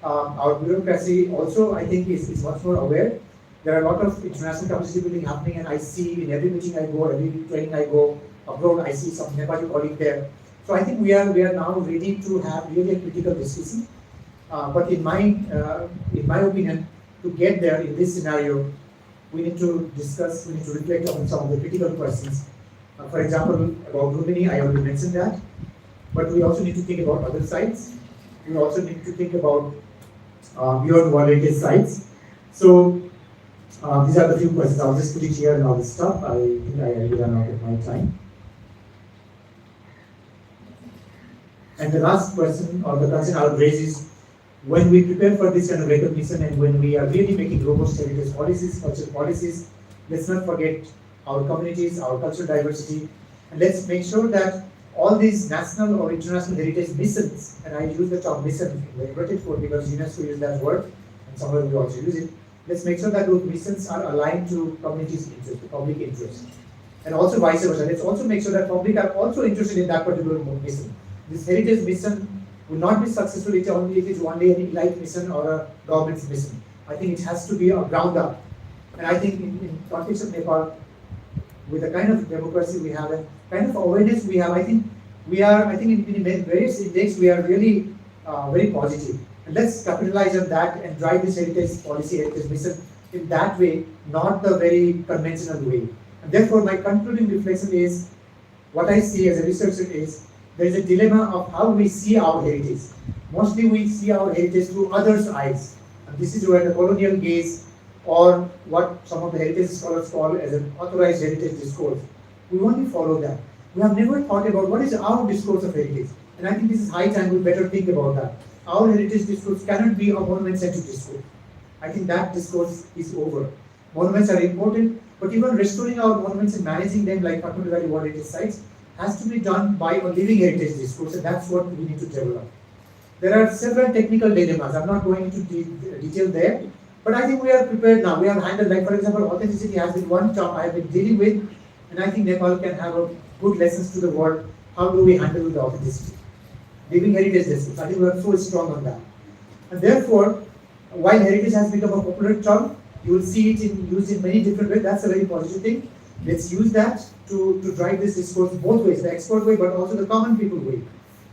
Our bureaucracy also, I think, is much more aware. There are a lot of international capacity building happening, and I see in every meeting I go, every training I go abroad, I see some Nepali colleague there. So I think we are now ready to have really a critical discussion. But in my opinion, to get there in this scenario, we need to discuss, we need to reflect on some of the critical questions. For example, about Lumini, I already mentioned that. But we also need to think about other sites. We also need to think about beyond World Heritage sites. So these are the few questions. I'll just put it here and I'll stop. I think I already run out of my time. And the last question or the concern I'll raise is, when we prepare for this kind of recognition and when we are really making robust heritage policies, cultural policies, let's not forget our communities, our cultural diversity, and let's make sure that all these national or international heritage missions, and I use the term mission in the inverted code because UNESCO used that word, and somewhere we also use it. Let's make sure that those missions are aligned to communities' interest, to public interest, and also vice versa. Let's also make sure that public are also interested in that particular mission. This heritage mission will not be successful if it is only an elite mission or a government's mission. I think it has to be a ground up. And I think in context of Nepal, with the kind of democracy we have and kind of awareness we have, I think in various index we are really very positive. And let's capitalize on that and drive this heritage policy, heritage mission in that way, not the very conventional way. And therefore, my concluding reflection is, what I see as a researcher is, there is a dilemma of how we see our heritage. Mostly we see our heritage through others' eyes. And this is where the colonial gaze, or what some of the heritage scholars call as an authorized heritage discourse, we only follow that. We have never thought about what is our discourse of heritage. And I think this is high time we better think about that. Our heritage discourse cannot be a monument-centric discourse. I think that discourse is over. Monuments are important, but even restoring our monuments and managing them like Kathmandu World Heritage Sites has to be done by a living heritage discourse, and that's what we need to develop. There are several technical dilemmas. I'm not going into detail there, but I think we are prepared now. We have handled, like for example, authenticity has been one term I have been dealing with, and I think Nepal can have a good lessons to the world. How do we handle the authenticity? Living heritage discourse. I think we are so strong on that. And therefore, while heritage has become a popular term, you will see it used in many different ways. That's a very positive thing. Let's use that to drive this discourse both ways, the expert way, but also the common people way.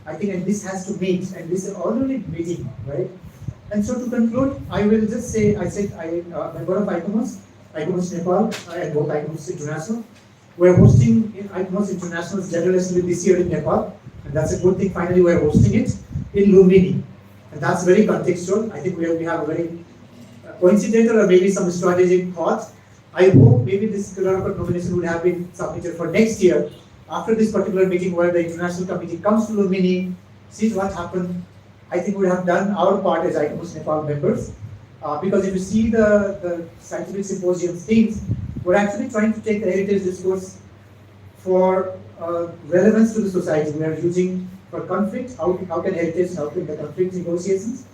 I think, and this has to meet, and this is already meeting, right? And so to conclude, I will just say, I am a member of ICOMOS Nepal, and both ICOMOS International. We're hosting ICOMOS International's General Assembly this year in Nepal, and that's a good thing. Finally, we're hosting it in Lumbini, and that's very contextual. I think we have a very coincidental or maybe some strategic thought. I hope maybe this Tilaurakot nomination would have been submitted for next year, after this particular meeting where the international committee comes to Lumbini, sees what happened. I think we have done our part as ICOMOS Nepal members, because if you see the scientific symposium themes, we're actually trying to take the heritage discourse for relevance to the society. We are using for conflict, how can heritage help in the conflict negotiations,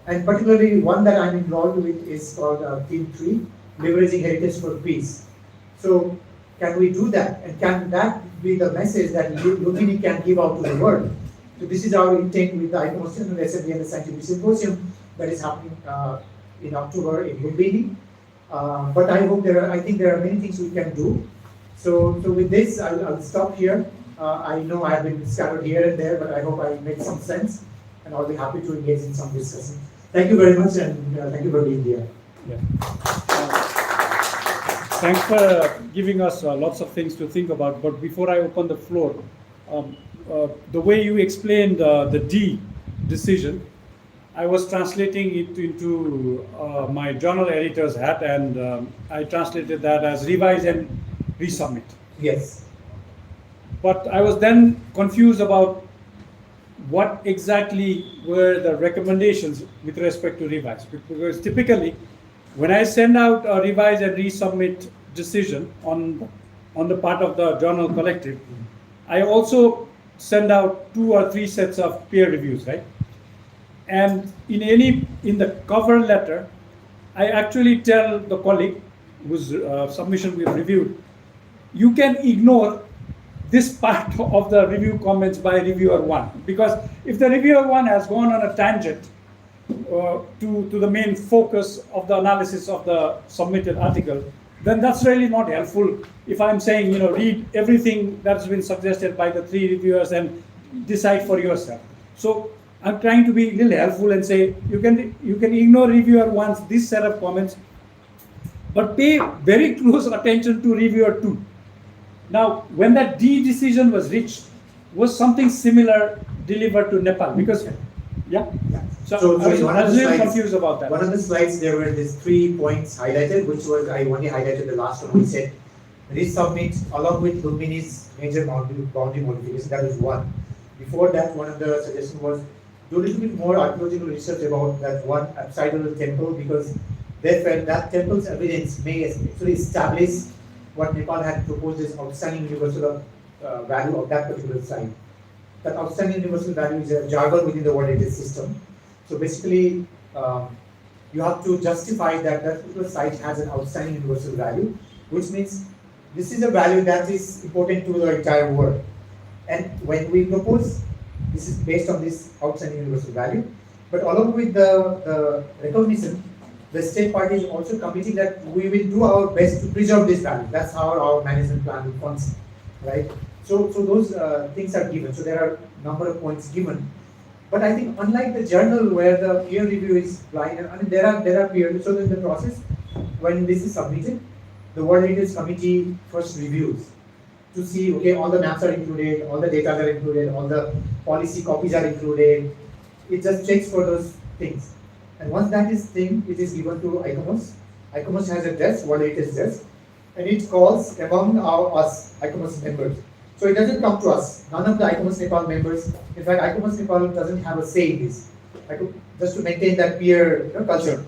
and particularly one that I'm involved with is called Theme 3, Leveraging Heritage for Peace. So can we do that, and can that be the message that Lumbini can give out to the world? So this is our intent with the ICOMOS General Assembly and the Scientific Symposium that is happening in October in Lumbini. But I think there are many things we can do. So with this, I'll stop here. I know I have been scattered here and there, but I hope I made some sense, and I'll be happy to engage in some discussion. Thank you very much, and thank you for being here. Yeah. Thanks for giving us lots of things to think about. But before I open the floor, the way you explained the D decision, I was translating it into my journal editor's hat, and I translated that as revise and resubmit. Yes. But I was then confused about what exactly were the recommendations with respect to revise. Because typically, when I send out a revise and resubmit decision on the part of the journal collective, I also send out 2 or 3 sets of peer reviews, right? And in the cover letter, I actually tell the colleague whose submission we've reviewed, you can ignore this part of the review comments by reviewer 1, because if the reviewer 1 has gone on a tangent to the main focus of the analysis of the submitted article, then that's really not helpful. If I'm saying, read everything that's been suggested by the 3 reviewers and decide for yourself. So I'm trying to be a little helpful and say you can ignore reviewer 1's this set of comments, but pay very close attention to reviewer 2. Now, when that D decision was reached, was something similar delivered to Nepal? Because, yeah. So I was really confused about that. One of the slides, there were these 3 points highlighted, which was, I only highlighted the last one. We said, resubmit along with Lumbini's major boundary modification. That was one. Before that, one of the suggestions was, do a little bit more archaeological research about that one absidal temple, because they felt that temple's evidence may actually establish what Nepal had proposed as outstanding universal value of that particular site. That outstanding universal value is a jargon within the World Heritage system. So basically, you have to justify that that particular site has an outstanding universal value, which means this is a value that is important to the entire world. And when we propose, this is based on this outstanding universal value, but along with the recognition, the state party is also committing that we will do our best to preserve this value. That's how our management plan will function, right? So those things are given. So there are a number of points given. But I think unlike the journal where the peer review is blind, there are peer reviews. So in the process, when this is submitted, the World Heritage Committee first reviews to see, okay, all the maps are included, all the data are included, all the policy copies are included. It just checks for those things. And once that is thing, it is given to ICOMOS. ICOMOS has a desk, World Heritage desk, and it calls among us ICOMOS members. So it doesn't come to us. None of the ICOMOS Nepal members, in fact, ICOMOS Nepal doesn't have a say in this, just to maintain that peer culture.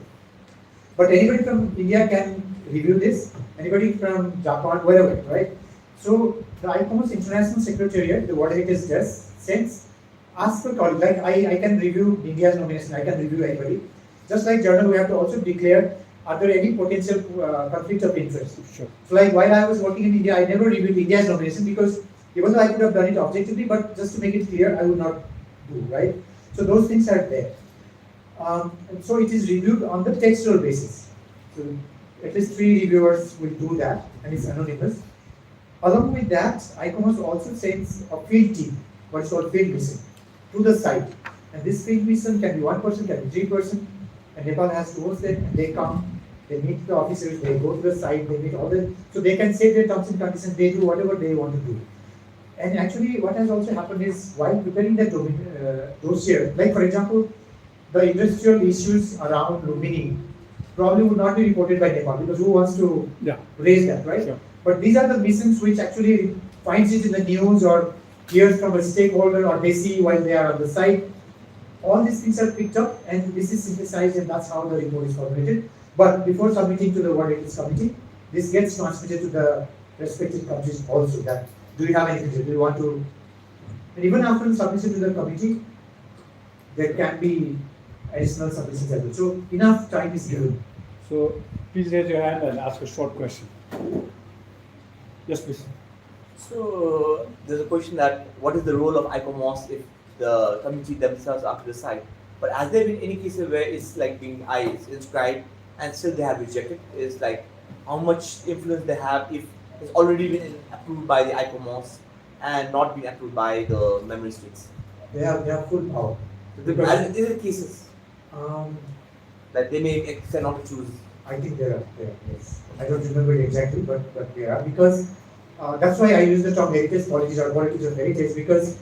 But anybody from India can review this, anybody from Japan, wherever, right? So the ICOMOS International Secretariat, the World Heritage desk, sends, asks for colleagues, like I can review India's nomination, I can review anybody. Just like journal, we have to also declare, are there any potential conflict of interest? Sure. So like while I was working in India, I never reviewed India's nomination because even though I could have done it objectively, but just to make it clear, I would not do, right? So those things are there. And so it is reviewed on the textual basis. So at least 3 reviewers will do that, and it's anonymous. Along with that, ICOMOS also sends a field team, what's called field mission, to the site. And this field mission can be 1 person, can be 3 person, and Nepal has towards them, and they come, they meet the officers, they go to the site, they meet all the, so they can say their terms and conditions, they do whatever they want to do. And actually, what has also happened is, while preparing the dossier, like for example, the industrial issues around Lumbini probably would not be reported by Nepal, because who wants to raise that, right? Sure. But these are the missions which actually finds it in the news or hears from a stakeholder or they see while they are on the site. All these things are picked up and this is synthesized, and that's how the report is formulated. But before submitting to the World Heritage Committee, this gets transmitted to the respective countries also. That do you have anything? Do you want to? And even after the submission to the committee, there can be additional submissions as well. So enough time is given. So please raise your hand and ask a short question. Yes, please. So there's a question that what is the role of ICOMOS if the committee themselves are to decide? But has there been any cases where it's like being inscribed and still they have rejected? Is like how much influence they have if it's already been approved by the ICOMOS and not been approved by the member states? They have full power. Is there cases that they may extend not to choose? I think there are, yes. I don't remember it exactly, but there are, because that's why I use the term heritage politics or politics of heritage, because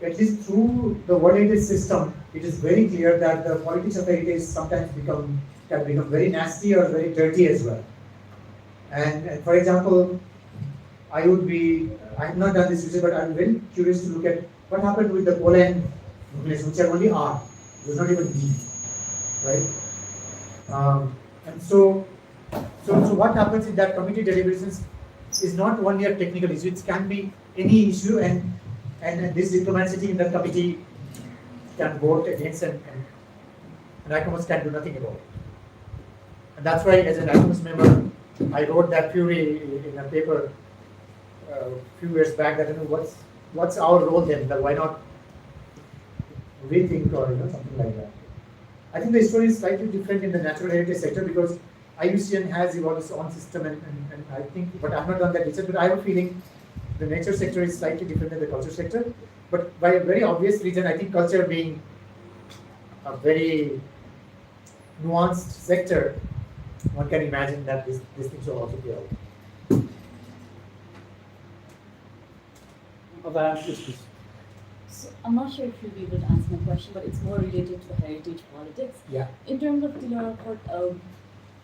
at least through the World Heritage system, it is very clear that the politics of heritage sometimes can become very nasty or very dirty as well. And for example, I have not done this research, but I'm very curious to look at what happened with the Poland nucleus, which are only R, there's not even D, right? And so what happens in that committee deliberations is not only a technical issue, it can be any issue, and this diplomat sitting in the committee can vote against, and ICOMOS can do nothing about it. And that's why, as an ICOMOS member, I wrote that query in a paper a few years back that, what's our role then? That why not rethink or something like that. I think the story is slightly different in the natural heritage sector because IUCN has evolved its own system, and I think, but I've not done that research, but I have a feeling the nature sector is slightly different than the culture sector. But by a very obvious reason, I think culture being a very nuanced sector, one can imagine that this thing should also be out. So I'm not sure if you'll be able to answer my question, but it's more related to heritage politics. Yeah. In terms of Tilaurakot,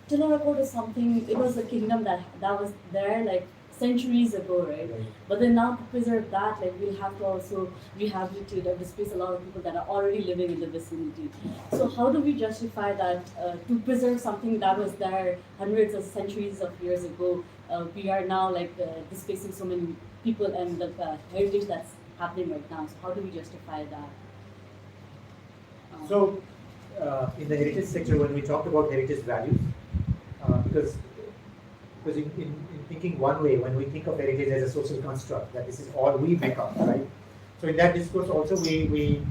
Tilaurakot is something, it was a kingdom that was there like centuries ago, right? But then now to preserve that, like we'll have to also rehabilitate or displace a lot of people that are already living in the vicinity. So how do we justify that to preserve something that was there hundreds of centuries of years ago? We are now like displacing so many people and the heritage that's happening right now. So how do we justify that? So in the heritage sector, when we talk about heritage values, because in thinking one way, when we think of heritage as a social construct, that this is all we make up, right? So in that discourse also we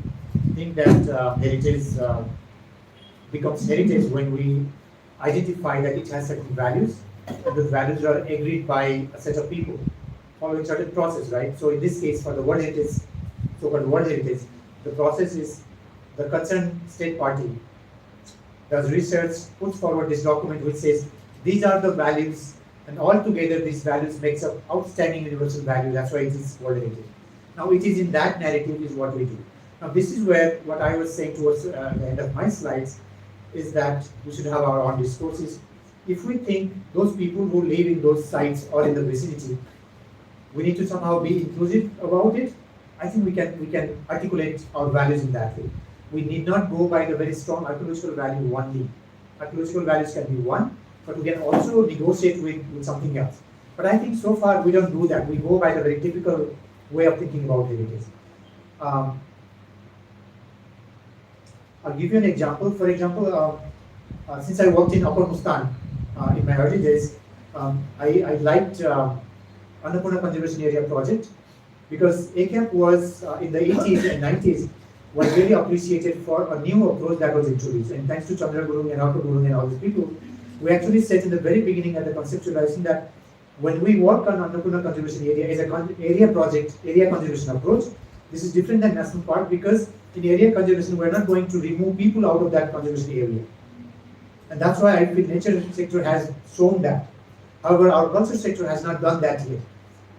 think that heritage becomes heritage when we identify that it has certain values, and those values are agreed by a set of people following certain process, right? So in this case, for the World Heritage, so-called World Heritage, the process is the concerned state party does research, puts forward this document which says these are the values, and all together these values makes up outstanding universal value. That's why it is World Heritage. Now it is in that narrative is what we do. Now this is where what I was saying towards the end of my slides is that we should have our own discourses. If we think those people who live in those sites or in the vicinity, we need to somehow be inclusive about it. I think we can articulate our values in that way. We need not go by the very strong archaeological value only. Archaeological values can be one, but we can also negotiate with something else. But I think so far we don't do that. We go by the very typical way of thinking about heritage. I'll give you an example. For example, since I worked in Upper Mustan in my early days, I liked Annapurna Conservation Area project because ACAP was in the 80s and 90s was really appreciated for a new approach that was introduced. And thanks to Chandra Gurung and Rauka Gurung and all these people, we actually said in the very beginning at the conceptualizing that when we work on Annapurna Conservation Area as a area project, area conservation approach, this is different than national park because in area conservation, we're not going to remove people out of that conservation area. And that's why I feel nature sector has shown that. However, our culture sector has not done that yet.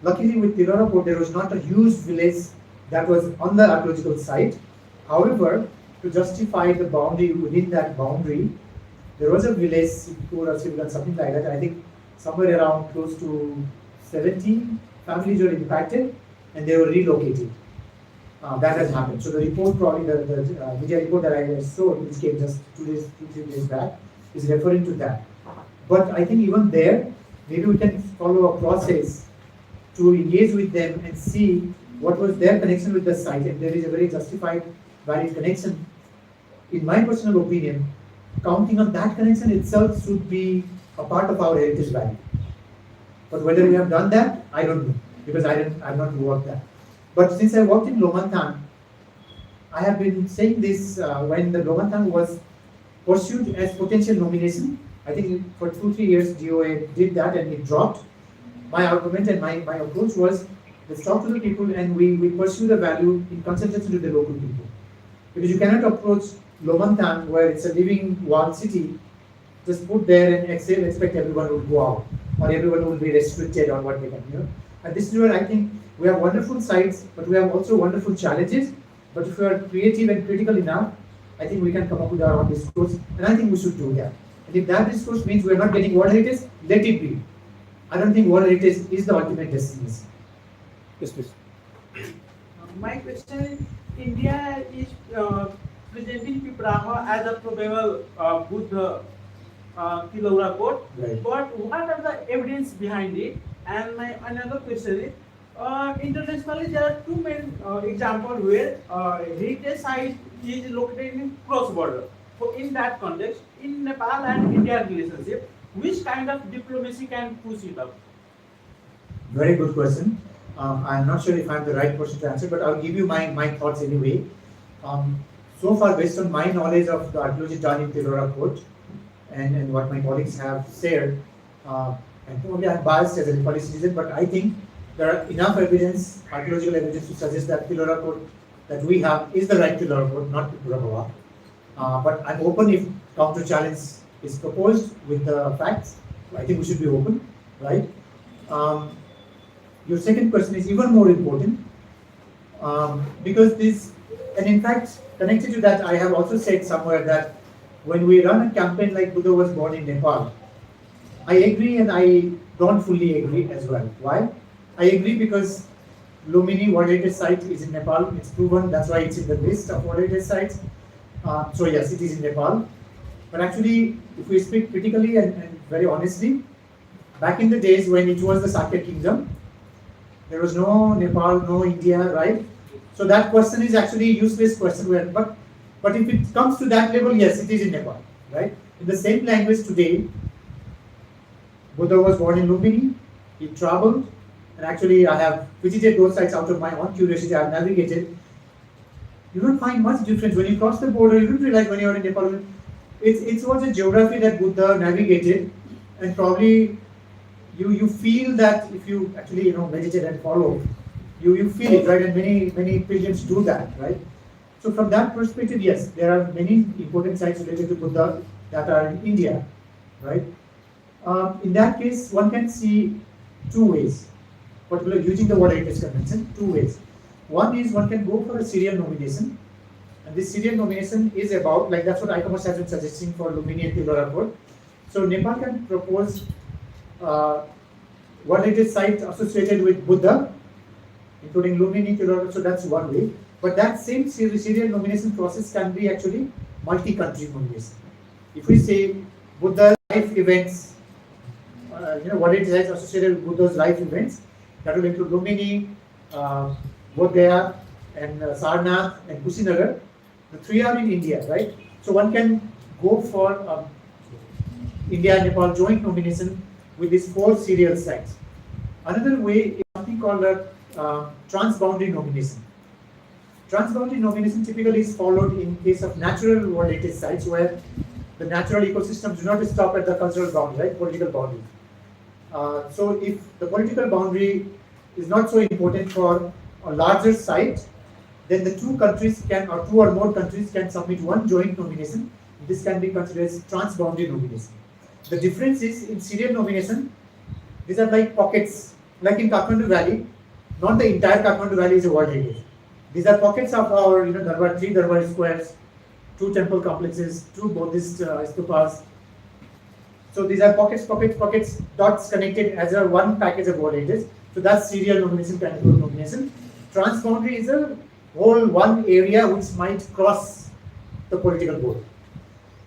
Luckily with Tilaurakot, there was not a huge village that was on the archaeological site. However, to justify the boundary within that boundary, there was a village, Sipur or Sivgan, something like that. I think somewhere around close to 17 families were impacted and they were relocated. That has happened. So the report, probably the media report that I saw, which came just 2-3 days back, is referring to that. But I think even there, maybe we can follow a process to engage with them and see what was their connection with the site. And there is a very justified, valid connection. In my personal opinion, counting on that connection itself should be a part of our heritage value. But whether we have done that, I don't know, because I've not worked that. But since I worked in Lomantan, I have been saying this when the Lomantan was pursued as potential nomination. I think for 2-3 years DOA did that and it dropped. My argument and my approach was, let's talk to the people and we pursue the value in consultation with the local people. Because you cannot approach Lomantan, where it's a living walled city, just put there and expect everyone will go out or everyone will be restricted on what they can. And this is where I think we have wonderful sites, but we have also wonderful challenges. But if we are creative and critical enough, I think we can come up with our own discourse, and I think we should do that. And if that discourse means we are not getting World Heritage, let it be. I don't think World Heritage is the ultimate destination. Yes, please. My question is, India is presenting Pipraha as a probable Buddha Tilaurakot, Right. but what are the evidence behind it? And my another question is, internationally there are two main examples where heritage site is located in cross border. So in that context, in Nepal and India relationship, which kind of diplomacy can push it up? Very good question. I'm not sure if I'm the right person to answer, but I'll give you my thoughts anyway. So far, based on my knowledge of the archaeology done in Tilaurakot and what my colleagues have shared, and probably I'm biased as a Nepali citizen, but I think there are enough evidence, archaeological evidence, to suggest that Tilaurakot that we have is the right Tilaurakot, not Pipraha. But I'm open if counter challenge is proposed with the facts. I think we should be open, right? Your second question is even more important because this, and in fact, connected to that, I have also said somewhere that when we run a campaign like Buddha was born in Nepal, I agree and I don't fully agree as well. Why? I agree because Lumini World Heritage Site is in Nepal. It's proven, that's why it's in the list of World Heritage Sites. So yes, it is in Nepal. But actually, if we speak critically and very honestly, back in the days when it was the Sakya Kingdom, there was no Nepal, no India, right? So that question is actually a useless question. But if it comes to that level, yes, it is in Nepal, right? In the same language today, Buddha was born in Lumbini, he traveled, and actually I have visited those sites out of my own curiosity, I have navigated. You don't find much difference. When you cross the border, you don't realize when you are in Nepal, it was a geography that Buddha navigated, and probably you feel that if you actually meditate and follow, you feel it, right? And many pilgrims do that, right? So from that perspective, yes, there are many important sites related to Buddha that are in India, right? In that case, one can see two ways, particularly using the World Heritage Convention, two ways. One is one can go for a serial nomination, and this serial nomination is about, like that's what ICOMOS has been suggesting for Lumbini and Tilaurakot. So Nepal can propose World Heritage site associated with Buddha, including Lumbini, Tilaurakot, so that's one way. But that same serial nomination process can be actually multi-country nomination. If we say Buddha's life events, World Heritage sites associated with Buddha's life events, that will include Lumbini, Bodh Gaya, and Sarnath and Kushinagar. The three are in India, right? So one can go for India and Nepal joint nomination with these 4 serial sites. Another way is something called a transboundary nomination. Transboundary nomination typically is followed in case of natural World Heritage sites where the natural ecosystems do not stop at the cultural boundary, right? Political boundary. So if the political boundary is not so important for a larger site, then the 2 countries can, or 2 or more countries can submit one joint nomination. This can be considered as transboundary nomination. The difference is in serial nomination, these are like pockets, like in Kathmandu Valley. Not the entire Kathmandu Valley is a World Heritage. These are pockets of our, Darbar, 3 Darbar squares, 2 temple complexes, 2 Buddhist stupas. So these are pockets, dots connected as a one package of World Heritage. So that's serial nomination, category nomination. Transboundary is a whole one area which might cross the political border.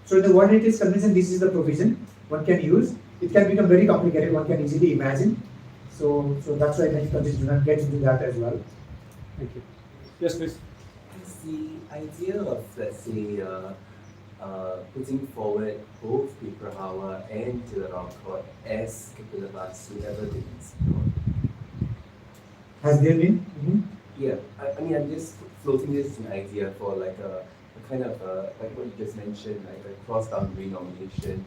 So in the World Heritage Convention, this is the provision one can use. It can become very complicated, one can easily imagine. So that's why many countries do not get into that as well. Thank you. Yes, please. Is the idea of, let's say, putting forward both Pipraha and Tilaurakot as Kapilavastu ever been explored? Has there been? Yeah, I mean, I'm just floating this as an idea for like a kind of, like what you just mentioned, like a cross-boundary nomination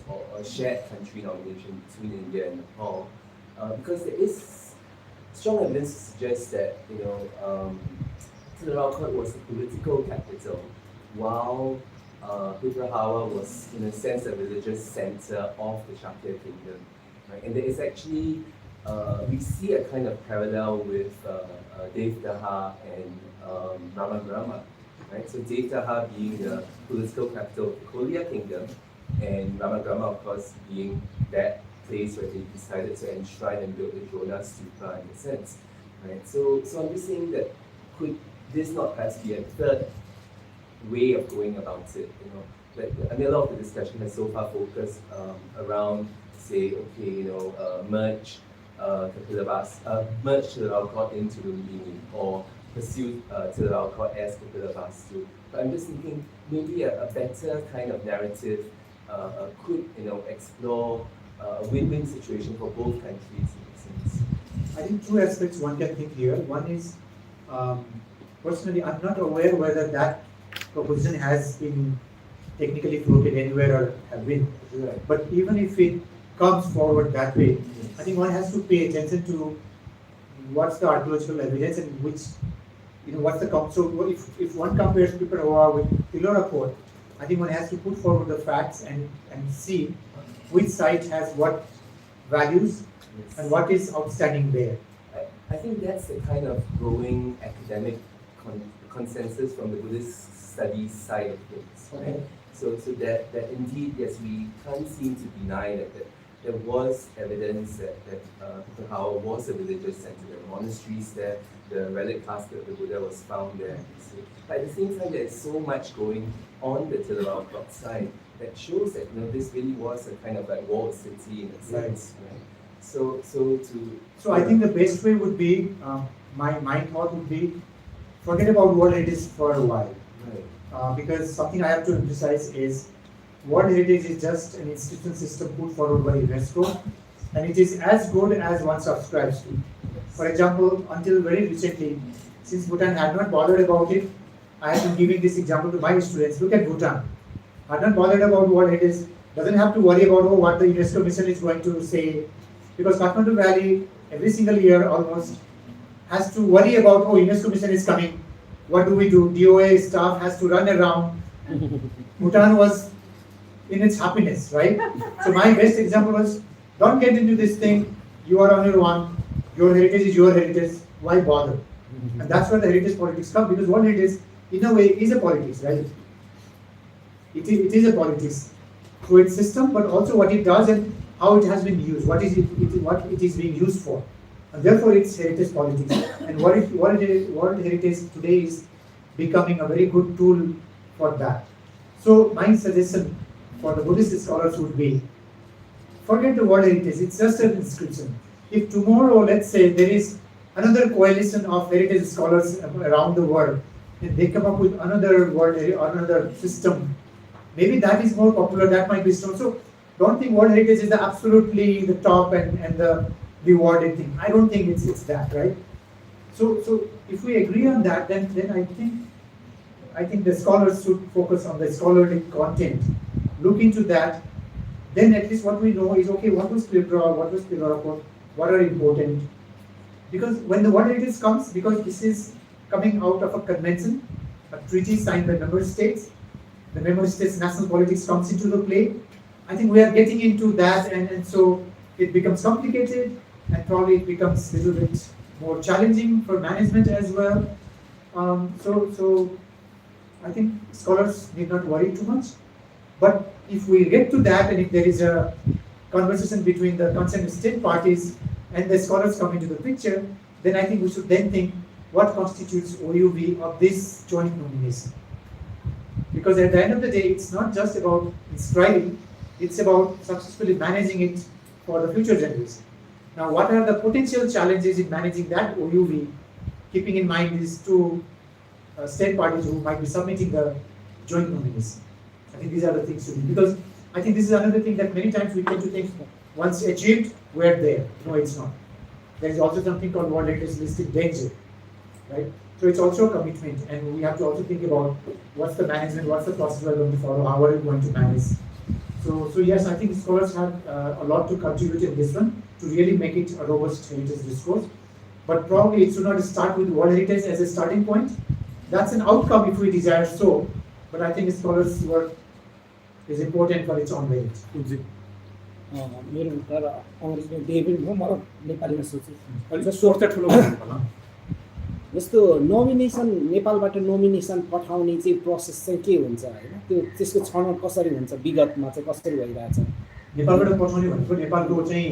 or a shared country nomination between India and Nepal. Because there is strong evidence to suggest that, Tilaurakot was the political capital, while Pipraha was, in a sense, a religious center of the Shakya kingdom. Right? And there is actually, we see a kind of parallel with Devdaha and Ramagrama. Right? So Devdaha being the political capital of the Mongolia kingdom, and Ramagrama, of course, being that place where they decided to enshrine and build the Jona Stupa in a sense. Right? So I'm just saying that could this not perhaps be a third way of going about it? You know, like another of the discussion has so far focused around, say, okay, you know, merge Tilaurakot into Lumbini, or pursue Tilaurakot as Kapilavastu. But I'm just thinking maybe a better kind of narrative could, you know, explore a win-win situation for both countries in a sense. I think two aspects one can think here. One is, personally, I'm not aware whether that proposition has been technically floated anywhere or have been. Right. But even if it comes forward that way, I think one has to pay attention to what's the archaeological evidence and which, you know, what's the so if one compares Piparhoa with Tilaurakot, I think one has to put forward the facts and see which site has what values and what is outstanding there. I think that's the kind of growing academic consensus from the Buddhist studies side of things. Right? So that indeed, yes, we can't seem to deny that there was evidence that Piparhoa was a religious center. There were monasteries there, the relic casket of the Buddha was found there. But at the same time, there's so much going on the Tilaurakot side that shows that, you know, this really was a kind of like walled city in a sense. Right? So I think the best way would be, my thought would be, forget about World Heritage for a while. Right. Because something I have to emphasize is, World Heritage is just an institutional system put forward by UNESCO, and it is as good as one subscribes to. For example, until very recently, since Bhutan had not bothered about it, I have been giving this example to my students. Look at Bhutan. Had not bothered about World Heritage, doesn't have to worry about what the UNESCO mission is going to say, because Kathmandu Valley every single year almost has to worry about, UNESCO mission is coming. What do we do? DOA staff has to run around. Bhutan was in its happiness, right? So my best example was, don't get into this thing. You are on your own. Your heritage is your heritage. Why bother? And that's where the heritage politics come, because World Heritage, in a way, is a politics, right? It is a politics through its system, but also what it does and how it has been used. What it is being used for, and therefore it's heritage politics. And World Heritage today is becoming a very good tool for that. So my suggestion for the Buddhist scholars would be, forget the World Heritage. It's just an inscription. If tomorrow, let's say, there is another coalition of heritage scholars around the world, and they come up with another another system, maybe that is more popular, that might be strong. So don't think World Heritage is absolutely the top and the rewarded thing. I don't think it's that, right? So if we agree on that, then I think the scholars should focus on the scholarly content, look into that. Then at least what we know is, okay, what was Piparhoa, what was Tilaurakot, what are important? Because when the World Heritage comes, because this is coming out of a convention, a treaty signed by member states, the member states' national politics comes into the play. I think we are getting into that, and so it becomes complicated, and probably it becomes a little bit more challenging for management as well. So I think scholars need not worry too much. But if we get to that, and if there is a conversation between the concerned state parties and the scholars come into the picture, then I think we should then think what constitutes OUV of this joint nomination. Because at the end of the day, it's not just about inscribing, it's about successfully managing it for the future generation. Now, what are the potential challenges in managing that OUV, keeping in mind these two state parties who might be submitting the joint nomination? I think these are the things to do. Because I think this is another thing that many times we tend to think, once achieved, we're there. No, it's not. There is also something called World Heritage Listed Danger, right? So it's also a commitment, and we have to also think about what's the management, what's the process we're going to follow, how are we going to manage. So yes, I think scholars have a lot to contribute in this one to really make it a robust heritage discourse. But probably it should not start with World Heritage as a starting point. That's an outcome if we desire so. But I think scholars' work is important for its own merit. मेरो तर अङ्ग्रेजीमा David हो, म नेपालीमा सोच्छु अलिक सोच त ठुलो गर्नु होला। जस्तो नोमिनेसन, नेपालबाट नोमिनेसन पठाउने चाहिँ प्रोसेस चाहिँ के हुन्छ हैन, त्यो त्यसको छनौट कसरी हुन्छ, विगतमा चाहिँ कसरी भइरहेछ? नेपालबाट पठाउने भनेको नेपालको चाहिँ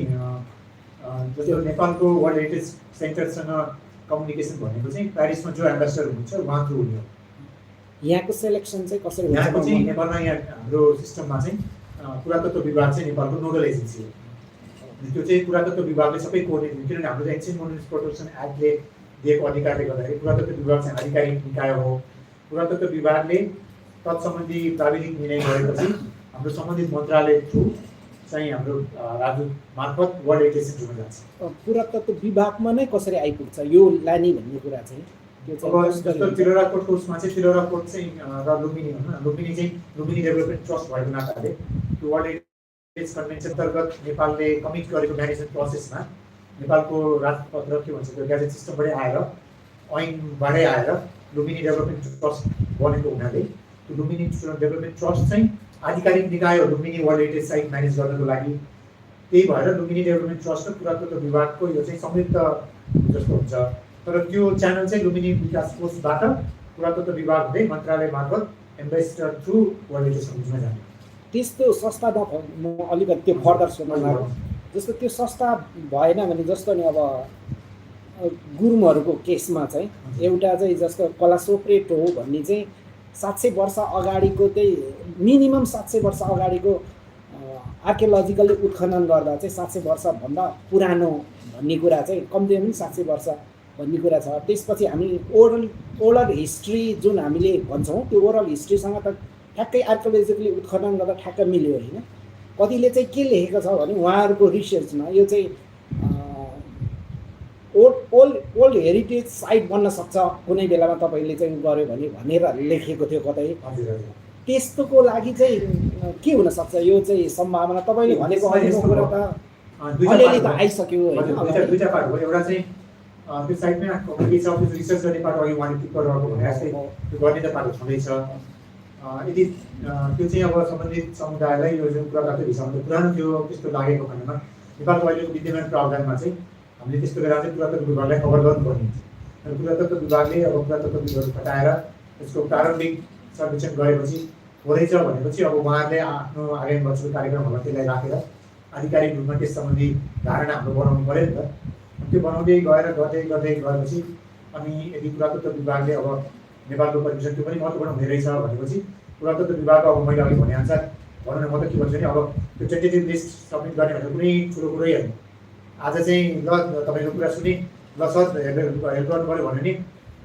जस्तो नेपालको वर्ल्ड हेरिटेज सेन्टरसँग कम्युनिकेसन भनेको चाहिँ प्यारिसमा जो एम्बेसडर हुनुहुन्छ उहाँ थ्रु हुने हो। यहाँको सेलेक्सन चाहिँ कसरी हुन्छ? यहाँको चाहिँ नेपालमा यहाँ हाम्रो सिस्टममा चाहिँ पुरातत्व विभाग चाहिँ नेपालको नोडल एजेन्सी हो। त्यो चाहिँ पुरातत्व विभागले सबै कोअर्डिनेट हुन्छ, किनभने हाम्रो एन्सियन्ट मोनुमेन्ट्स प्रोटेक्सन एक्टले दिएको अधिकारले गर्दाखेरि पुरातत्व विभाग चाहिँ आधिकारिक निकाय हो। पुरातत्व विभागले तत्सम्बन्धी प्राविधिक निर्णय गरेपछि हाम्रो सम्बन्धित मन्त्रालय थ्रु चाहिँ हाम्रो राजदूत मार्फत वर्ल्ड हेरिटेज सेन्टरमा जान्छ। पुरातत्व विभागमा नै कसरी आइपुग्छ यो लाने भन्ने कुरा चाहिँ त्यो अब जस्तो तिलौराकोटको उसमा चाहिँ तिलौराकोट चाहिँ र लुम्बिनी होइन, लुम्बिनी चाहिँ लुम्बिनी डेभलपमेन्ट ट्रस्ट भएको नाताले त्यो वर्ल्ड हेरिटेज कन्भेन्सन अन्तर्गत नेपालले कमिट गरेको म्यानेजमेन्ट प्रोसेसमा नेपालको राजपत्र के भन्छ त्यो ग्याजेट सिस्टमबाटै आएर ऐनबाटै आएर लुम्बिनी डेभलपमेन्ट ट्रस्ट बनेको हुनाले त्यो लुम्बिनी डेभलपमेन्ट ट्रस्ट चाहिँ आधिकारिक निकाय हो Lumbini world heritage site manage गर्नको लागि। त्यही भएर लुम्बिनी डेभलपमेन्ट ट्रस्ट र पुरातत्व विभागको यो चाहिँ संयुक्त जस्तो हुन्छ। तर त्यो च्यानल चाहिँ लुम्बिनी विकास कोषबाट पुरातत्व विभाग हुँदै मन्त्रालय मार्फत एम्बेसडर थ्रु वर्ल्ड हेरिटेज कमिटीमा जाने। त्यस्तो संस्था म अलिकति त्यो फर्दर सुन्न लाग्यो। जस्तो त्यो संस्था भएन भने जस्तो नि अब गुरुङहरूको केसमा चाहिँ एउटा चाहिँ जस्तो कलासोप्रेट हो भन्ने चाहिँ 700 वर्ष अगाडिको चाहिँ मिनिमम 700 वर्ष अगाडिको आर्कियोलोजिकली उत्खनन गर्दा चाहिँ 700 वर्षभन्दा पुरानो भन्ने कुरा चाहिँ कम्तीमा पनि 700 वर्ष भन्ने कुरा छ। त्यसपछि हामी ओरल हिस्ट्री जुन हामीले भन्छौँ त्यो ओरल हिस्ट्रीसँग त ठ्याक्कै आर्कियोलोजिकली उत्खनन गर्दा ठ्याक्क मिल्यो होइन। कतिले चाहिँ के लेखेको छ भने उहाँहरूको रिसर्चमा यो चाहिँ ओल्ड हेरिटेज साइट बन्न सक्छ कुनै बेलामा तपाईँले चाहिँ गर्यो भने भनेर लेखेको थियो कतै। त्यस्तोको लागि चाहिँ के हुनसक्छ यो चाहिँ सम्भावना? तपाईँले भनेको अहिलेको कुरा त अलिअलि त आइसक्यो होइन। दुईवटा पार्ट हो। एउटा चाहिँ त्यो साइटमा के छ त्यो रिसर्च गर्ने पार्ट अघि उहाँले टिक गरेको भने जस्तै त्यो गर्ने त पार्ट छँदैछ। यदि त्यो चाहिँ अब सम्बन्धित समुदायलाई यो जुन पुरातत्व विषयमा पुरानो त्यो त्यस्तो लागेको खण्डमा नेपालको अहिलेको विद्यमान प्रावधानमा चाहिँ हामीले त्यस्तो बेला चाहिँ पुरातत्व विभागलाई खबर गर्नुपर्ने हुन्छ। र पुरातत्व विभागले अब पुरातत्व विभाग हटाएर त्यसको प्रारम्भिक सर्वेक्षण गरेपछि हुँदैछ भनेपछि अब उहाँहरूले आफ्नो आगामी वर्षको कार्यक्रमहरूमा त्यसलाई राखेर आधिकारिक रूपमा त्यस सम्बन्धी धारणा हाम्रो बनाउनु पऱ्यो नि त। त्यो बनाउँदै गएर गर्दै गएपछि अनि यदि पुरातत्व विभागले अब नेपालको पर्मिसन त्यो पनि महत्त्वपूर्ण हुने रहेछ भनेपछि पुरातत्व विभाग अब मैले अघि भनेअनुसार भनौँ न म त के भन्छु भने अब त्यो टेन्टेटिभ लिस्ट सब्मिट गर्ने भनेको कुनै ठुलो कुरै होइन। आज चाहिँ ल तपाईँको कुरा सुने ल सर हेल्प गर्नु पऱ्यो भने नि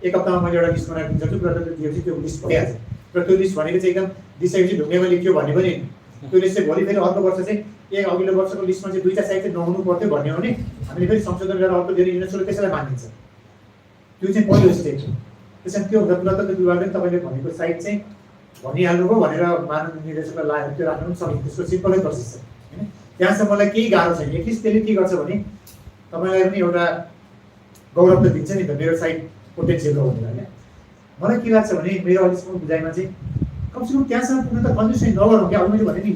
एक हप्तामा मैले एउटा लिस्ट बनाएर दिन्छ पुरातत्व दिएपछि त्यो लिस्ट भइहाल्छ। र त्यो लिस्ट भनेको चाहिँ एकदम दिइसकेपछि ढुङ्गेमा लेख्यो भन्ने पनि त्यो लिस्ट चाहिँ भोलि फेरि अर्को वर्ष चाहिँ अघिल्लो वर्षको लिस्टमा चाहिँ 2टा साइट चाहिँ नहुनु पर्थ्यो भन्ने हो भने हामीले फेरि संशोधन गरेर अर्को धेरै युनेस्कोले त्यसैलाई मानिन्छ। त्यो चाहिँ पहिलो स्टेप हो। त्यसमा त्यो हुँदा पुरातत्व विभागले तपाईँले भनेको साइट चाहिँ भनिहाल्नुभयो भनेर मानव निर्देशकलाई लागेर त्यो राख्नु पनि सकिन्छ। त्यसको सिम्पलै प्रोसेस छ होइन। त्यहाँसम्म मलाई केही गाह्रो छैन। एटलिस्ट त्यसले के गर्छ भने तपाईँलाई पनि एउटा गौरव त दिन्छ नि त मेरो साइट पोटेन्सियल हो भनेर होइन। मलाई के लाग्छ भने मेरो अहिलेसम्म बुझाइमा चाहिँ कमसेकम त्यहाँसम्म पुग्न त कन्जुसै नगरौँ क्या। अब मैले भने नि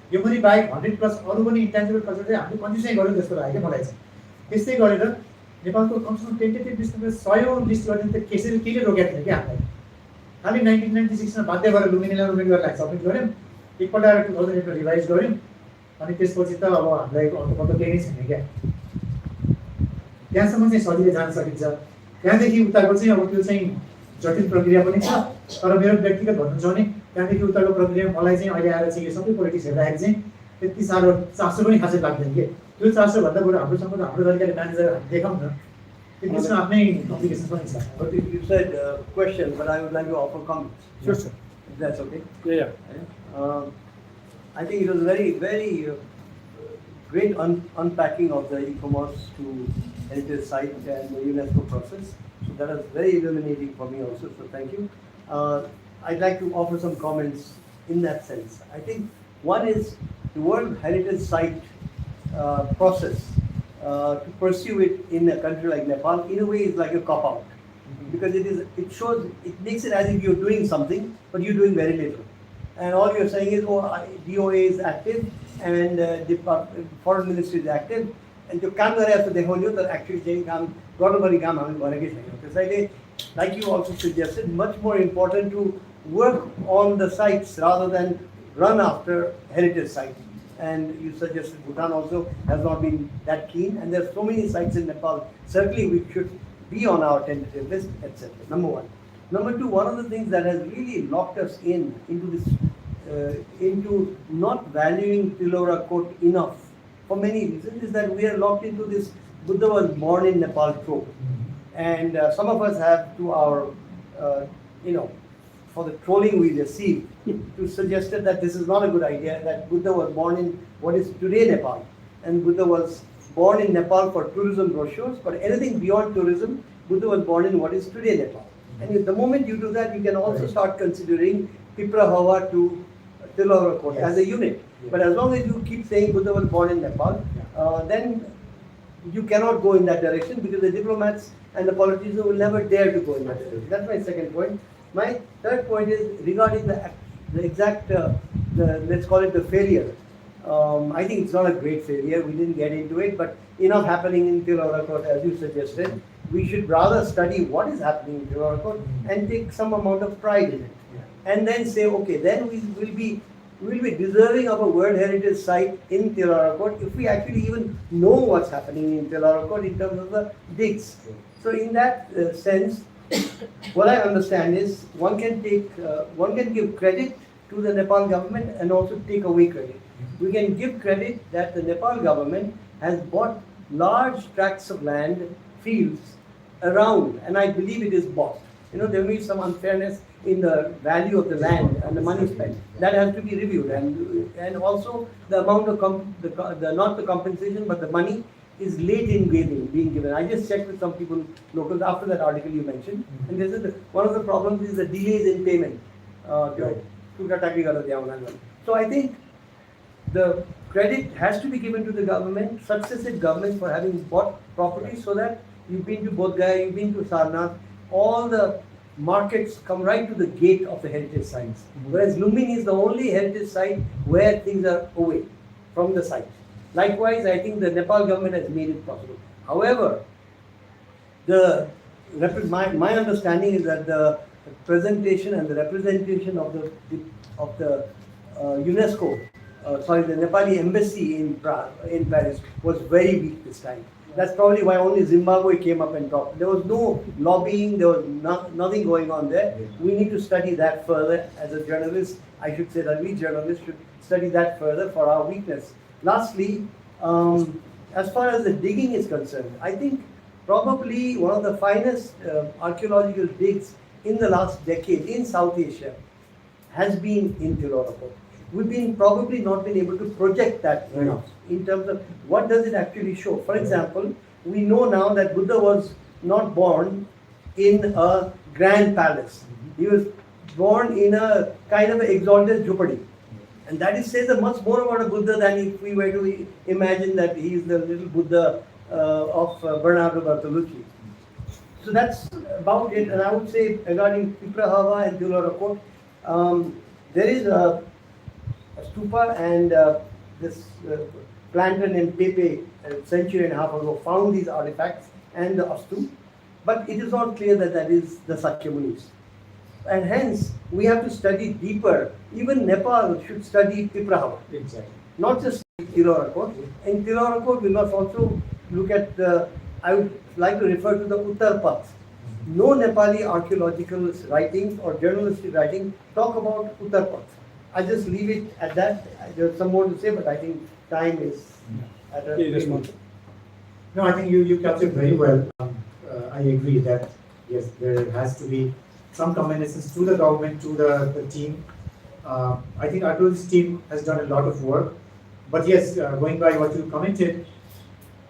यो मरी बाहेक 100+ अरू पनि इन्टेन्जिबल कल्चर चाहिँ हामीले कन्जुसै गऱ्यौँ जस्तो लाग्यो क्या मलाई चाहिँ। त्यस्तै गरेर नेपालको कमसेकम टेन्टेटिभ लिस्टमा 100 लिस्ट गर्ने त केसरी केले रोकेको थिएन क्या हामीलाई। खालि 1996 मा बाध्य गरेर लुम्बिनीलाई गरेर सब्मिट गऱ्यौँ। एकपल्ट 2008 मा रिभाइज गऱ्यौँ अनि त्यसपछि त अब हामीलाई अर्को केही नै छैन क्या। त्यहाँसम्म चाहिँ सजिलै जान सकिन्छ। त्यहाँदेखि उताको चाहिँ अब त्यो चाहिँ जटिल प्रक्रिया पनि छ। तर मेरो व्यक्तिगत भन्नु छ भने त्यहाँदेखि उताको प्रक्रिया मलाई चाहिँ अहिले आएर चाहिँ यो सबै पोलिटिक्स हेर्दाखेरि चाहिँ त्यति साह्रो चासो पनि खासै लाग्दैन कि। त्यो चासो भन्दा बरु हाम्रोसँग हाम्रो तरिकाले म्यानेजर देखाउँ न। त्यसमा आफ्नै कम्प्लिकेसन पनि छ। But you said question, but I would like to offer comments. Sure, sir. If that's okay. Yeah. I think it was very, very great unpacking of the e-commerce to heritage site and the UNESCO process. So that was very illuminating for me also. So thank you. I'd like to offer some comments in that sense. I think one is the World Heritage Site process. To pursue it in a country like Nepal, in a way, is like a cop-out, because it makes it as if you're doing something, but you're doing very little, and all you're saying is, oh, DOA is active and the foreign ministry is active, and to काम गरेर त देखाउने तर actually चाहिँ काम गर्नुपर्ने काम हामीले गरेकै छैनौँ। त्यसैले, like you also suggested, much more important to work on the sites rather than run after heritage sites. And you suggested Bhutan also has not been that keen, and there are so many sites in Nepal. Certainly we should be on our tentative list, etc. Number one. Number two, one of the things that has really locked us into this, into not valuing Tilaurakot enough for many reasons, is that we are locked into this Buddha was born in Nepal trope. And some of us have, to our, for the trolling we received, to suggested that this is not a good idea, that Buddha was born in what is today Nepal. And Buddha was born in Nepal for tourism brochures, but anything beyond tourism, Buddha was born in what is today Nepal. And the moment you do that, you can also start considering Piprahawa to Tilaurakot as a unit. But as long as you keep saying Buddha was born in Nepal, then you cannot go in that direction, because the diplomats and the politicians will never dare to go in that direction. That's my second point. My third point is regarding the exact, let's call it the failure. I think it's not a great failure. We didn't get into it, but enough happening in Tilaurakot, as you suggested. We should rather study what is happening in Tilaurakot and take some amount of pride in it. And then say, okay, then we will be deserving of a World Heritage Site in Tilaurakot if we actually even know what's happening in Tilaurakot in terms of the digs. So in that sense, what I understand is one can give credit to the Nepal government and also take away credit. We can give credit that the Nepal government has bought large tracts of land, fields around, and I believe it is bought. There will be some unfairness in the value of the land and the money spent. That has to be reviewed, and also the amount of not the compensation but the money is late in being given. I just checked with some people, locals, after that article you mentioned, and they said one of the problems is the delays in payment. So I think the credit has to be given to the government, successive governments, for having bought property, so that you've been to Bodh Gaya, you've been to Sarnath, all the markets come right to the gate of the heritage sites. Whereas Lumbini is the only heritage site where things are away from the site. Likewise, I think the Nepal government has made it possible. However, my understanding is that the presentation and the representation of the UNESCO, the Nepali embassy in Paris was very weak this time. That's probably why only Zimbabwe came up and talked. There was no lobbying, there was nothing going on there. We need to study that further. As a journalist, I should say that we journalists should study that further for our weakness. Lastly, as far as the digging is concerned, I think probably one of the finest archaeological digs in the last decade in South Asia has been in Tilaurakot. We've probably not been able to project that enough in terms of what does it actually show. For example, we know now that Buddha was not born in a grand palace. He was born in a kind of an exalted jhopadi. And that says much more about a Buddha than if we were to imagine that he is the little Buddha of Bernardo Bertolucci. So that's about it. And I would say regarding Piprahawa and Tilaurakot, there is a stupa, and this planter named Pepe a century and a half ago found these artifacts and the astu, but it is not clear that that is the Sakyamunis. And hence, we have to study deeper. Even Nepal should study Piprahawa. Exactly. Not just Tilaurakot. In Tilaurakot, we must also look at I would like to refer to the Uttar Path. No Nepali archaeological writings or journalistic writing talk about Uttar Path. I just leave it at that. There's some more to say, but I think time is at a moment. No, I think you captured very well. I agree that yes, there has to be some commendations to the government, to the team. I think archaeologist team has done a lot of work. But yes, going by what you commented,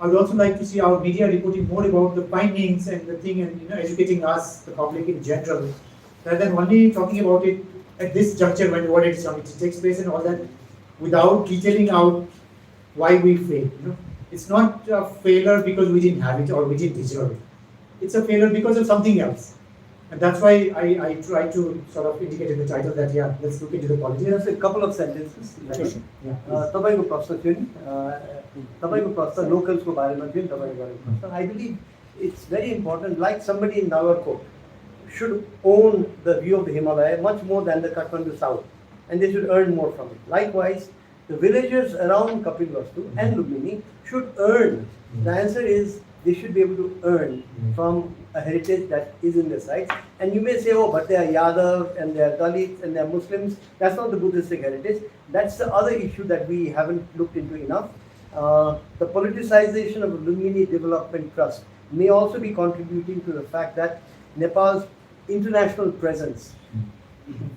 I would also like to see our media reporting more about the findings and the thing, and educating us, the public in general, rather than only talking about it at this juncture when what it takes place and all that, without detailing out why we failed. It's not a failure because we didn't have it or we didn't deserve it. It's a failure because of something else. And that's why I try to sort of indicate in the title that, yeah, let's look into the politics. Just a couple of sentences. तपाईँको प्रश्न थियो नि, तपाईँको प्रश्न लोकल्सको बारेमा थियो नि, तपाईँको बारेमा प्रश्न. I believe it's very important, like somebody in Tilaurakot should own the view of the Himalaya much more than the Kathmandu South, and they should earn more from it. Likewise, the villagers around Kapilvastu and Lumbini should earn. The answer is they should be able to earn from a heritage that is in the sites. And you may say, oh, but they are Yadav and they are Dalits and they are Muslims. That's not the Buddhistic heritage. That's the other issue that we haven't looked into enough. The politicization of Lumbini Development Trust may also be contributing to the fact that Nepal's international presence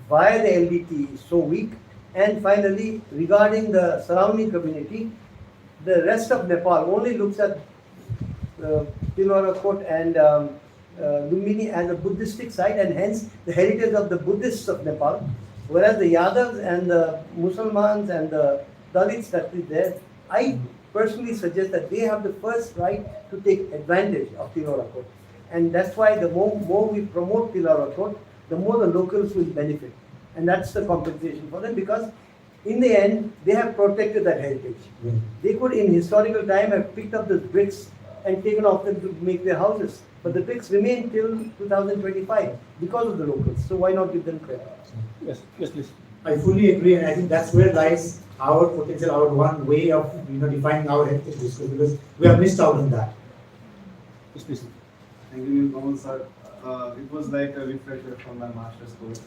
via the LDT is so weak. And finally, regarding the surrounding community, the rest of Nepal only looks at Tilaurakot and Lumbini as a Buddhistic site, and hence the heritage of the Buddhists of Nepal, whereas the Yadavs and the Musalmans and the Dalits that is there, I personally suggest that they have the first right to take advantage of Tilaurakot. And that's why the more we promote Tilaurakot, the more the locals will benefit. And that's the compensation for them, because in the end, they have protected that heritage. They could, in historical time, have picked up the bricks and taken off them to make their houses. But the bricks remain till 2025 because of the locals. So why not give them credit? Yes, yes, please. I fully agree, and I think that's where lies our potential, our one way of defining our heritage discourse, because we have missed out on that. Yes, please. Thank you, Neel Kamal sir. It was like a refresher from my master's course.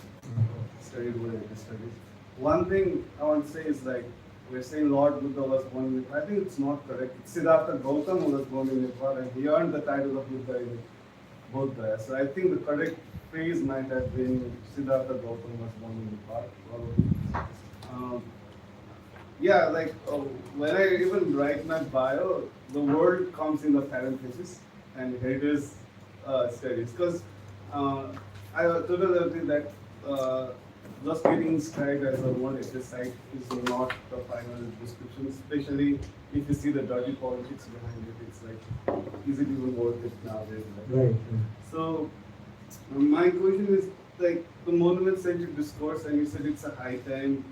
Studied World Heritage Studies. One thing I want to say is, like, we're saying Lord Buddha was born in Nepal. I think it's not correct. It's Siddhartha Gautam who was born in Nepal, and he earned the title of Buddha in Bodh. So I think the correct phrase might have been Siddhartha Gautam was born in Nepal, probably. Yeah, like when I even write my bio, the word comes in the parenthesis and heritage studies, because I totally agree that just getting inscribed as a World Heritage Site is not the final description, especially if you see the dirty politics behind it. It's like, is it even worth it nowadays? Right. So, my question is, like, the monument-centric discourse, and you said it's a high time.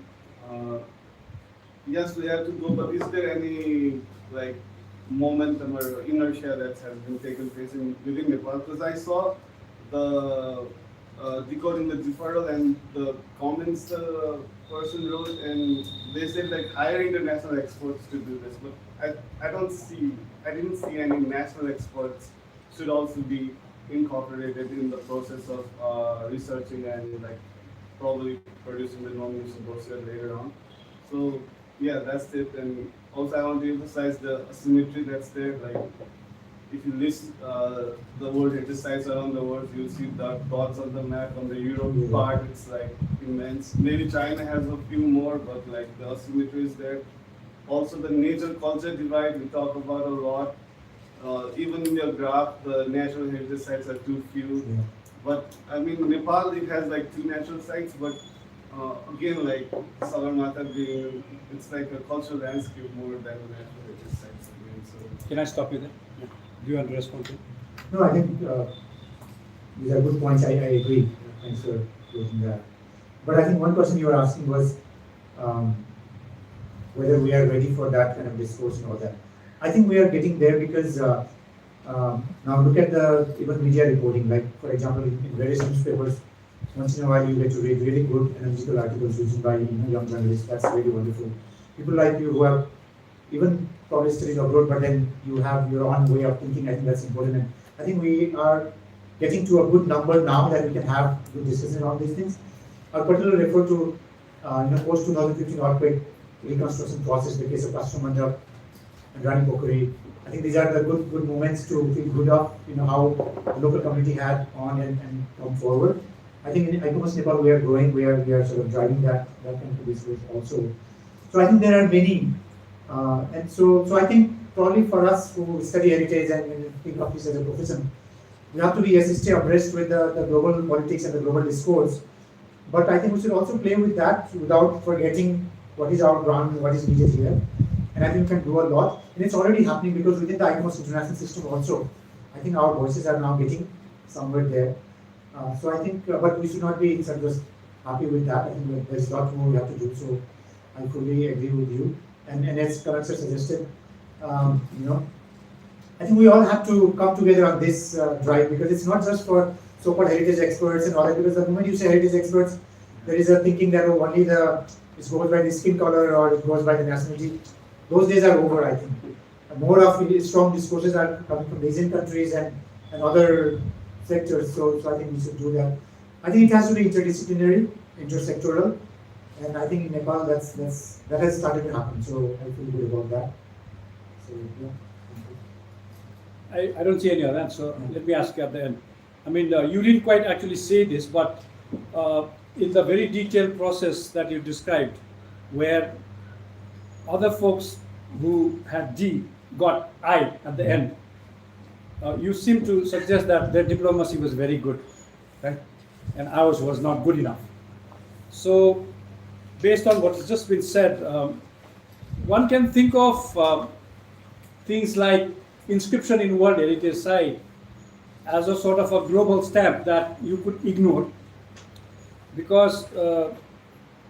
Yes, we have to go, but is there any, like, momentum or inertia that has been taken place within Nepal? Because I saw the decoding the deferral and the comments the person wrote, and they said, like, hire international experts to do this, but I didn't see any national experts should also be incorporated in the process of researching and, like, probably producing the nomination brochure later on. So yeah, that's it. And also I want to emphasize the asymmetry that's there. Like, if you list the World Heritage Sites around the world, you'll see the dots on the map. On the Europe part, it's like immense. Maybe China has a few more, but like the asymmetry is there. Also the nature-culture divide we talk about a lot. Even in your graph, the natural heritage sites are too few. Yeah. But I mean, Nepal, it has like 2 natural sites, but again, like Sagarmatha being, it's like a cultural landscape more than the natural heritage sites again. So Can I stop you there? Do you want to respond to it? No, I think these are good points. I agree. Thanks for raising that. But I think one question you were asking was whether we are ready for that kind of discourse and all that. I think we are getting there because now look at the even media reporting. Like, for example, in various newspapers, once in a while you get to read really good analytical articles written by young journalists. That's really wonderful. People like you who have even published studies abroad, but then you have your own way of thinking. I think that's important. And I think we are getting to a good number now that we can have good discussion on these things. I'll particularly refer to post 2015 earthquake reconstruction process, the case of Kashmir and Rani Pokhari. I think these are the good moments to feel good of how the local community had on and come forward. I think in ICOMOS Nepal we are growing, we are sort of driving that kind of discourse also. So I think there are many, and so I think probably for us who study heritage and think of this as a profession, we have to be stay abreast with the global politics and the global discourse. But I think we should also play with that without forgetting what is our ground and what is needed here. And I think we can do a lot. And it's already happening because within the ICOMOS international system also, I think our voices are now getting somewhere there. So I think, but we should not be just happy with that. I think there's a lot more we have to do. So I fully agree with you. And as Karan sir suggested, I think we all have to come together on this drive, because it's not just for so-called heritage experts and all that. Because the moment you say heritage experts, there is a thinking that only it goes by the skin color or it goes by the nationality. Those days are over, I think. More of strong discourses are coming from Asian countries and other sectors. So I think we should do that. I think it has to be interdisciplinary, intersectoral, and I think in Nepal that has started to happen. So I feel good about that. So yeah. I don't see any of that, so let me ask you at the end. I mean, you didn't quite actually say this, but in the very detailed process that you described, where other folks who had D got I at the end, you seem to suggest that their diplomacy was very good, right? And ours was not good enough. So, based on what has just been said, one can think of things like inscription in World Heritage Site as a sort of a global stamp that you could ignore, because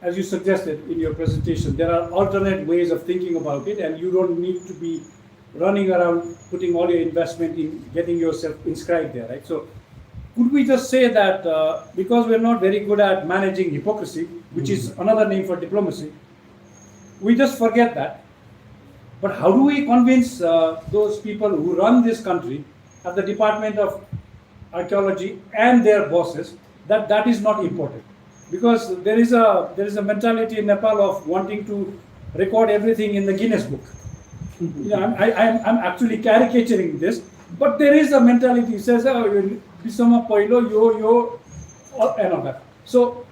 as you suggested in your presentation, there are alternate ways of thinking about it, and you don't need to be running around putting all your investment in getting yourself inscribed there, right? So could we just say that because we're not very good at managing hypocrisy, which is another name for diplomacy, we just forget that? But how do we convince those people who run this country at the Department of Archaeology and their bosses that that is not important? Because there is a mentality in Nepal of wanting to record everything in the Guinness Book. You know, I'm actually caricaturing this, but there is a mentality that says, oh, Bisoma Poilo, yo, and all that. So,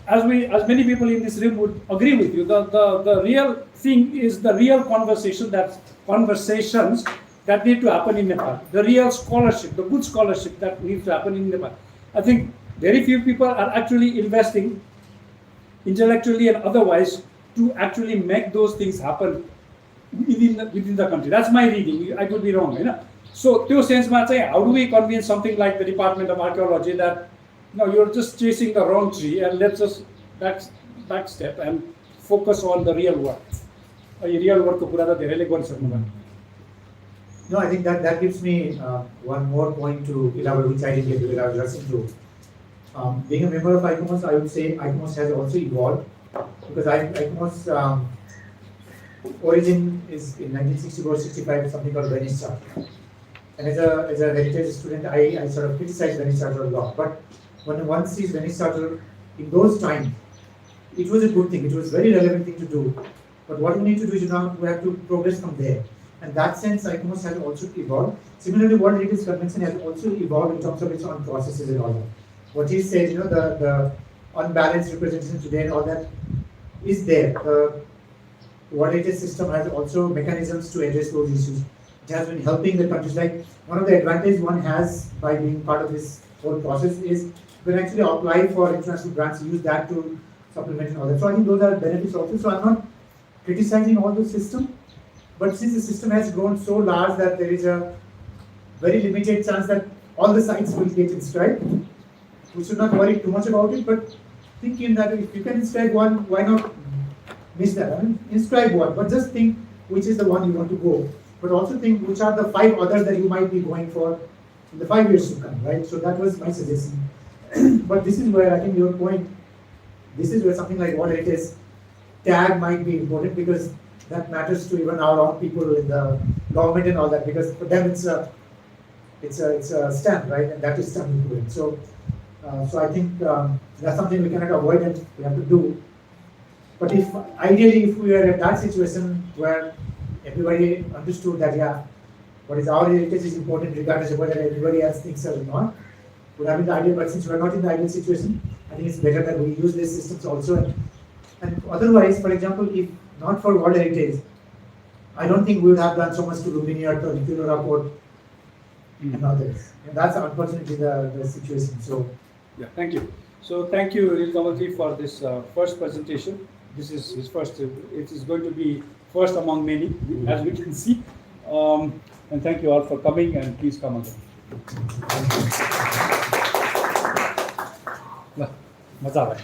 as many people in this room would agree with you, the real thing is the real conversations that need to happen in Nepal. The real scholarship, the good scholarship that needs to happen in Nepal. I think very few people are actually investing intellectually and otherwise to actually make those things happen within the country. That's my reading. I could be wrong. You know? So, in sense, how do we convince something like the Department of Archaeology that no, you're just chasing the wrong tree, and let's just backstep and focus on the real work. Real work No, I think that gives me one more point to elaborate, which I didn't get because I was rushing through. Being a member of ICOMOS, I would say ICOMOS has also evolved, because ICOMOS origin is in 1964-65, something called Venice Charter. And as a heritage student, I sort of criticize Venice Charter a lot. But when one sees Venice Charter in those times, it was a good thing. It was a very relevant thing to do. But what we need to do is we have to progress from there. And that sense, ICOMOS has also evolved. Similarly, World Heritage Convention has also evolved in terms of its own processes and all that. What he said, the unbalanced representation today and all that is there. The World Heritage system has also mechanisms to address those issues. It has been helping the countries. Like one of the advantages one has by being part of this whole process is you can actually apply for international grants, use that to supplement and all that. So I think those are benefits also. So I'm not criticizing all the system, but since the system has grown so large that there is a very limited chance that all the sites will get inscribed, we should not worry too much about it, but thinking that if you can inscribe one, why not miss that? I mean, inscribe one, but just think which is the one you want to go. But also think which are the 5 others that you might be going for in the 5 years to come, right? So that was my suggestion. But this is where I think your point, this is where something like World Heritage tag might be important, because that matters to even our own people in the government and all that, because for them it's a stamp, right? And that is stamp equivalent. So I think that's something we cannot avoid and we have to do. But ideally if we are in that situation where everybody understood that, yeah, what is our heritage is important regardless of whether everybody else thinks so or not, would have been the ideal. But since we are not in the ideal situation, I think it's better that we use these systems also. And otherwise, for example, if not for World Heritage, I don't think we would have done so much to Lumini or to Tilaurakot and others. And that's unfortunately the situation. So, yeah, thank you. So thank you, Neel Kamalji, for this first presentation. This is his first. It is going to be first among many, as we can see. And thank you all for coming, and please come again. Maza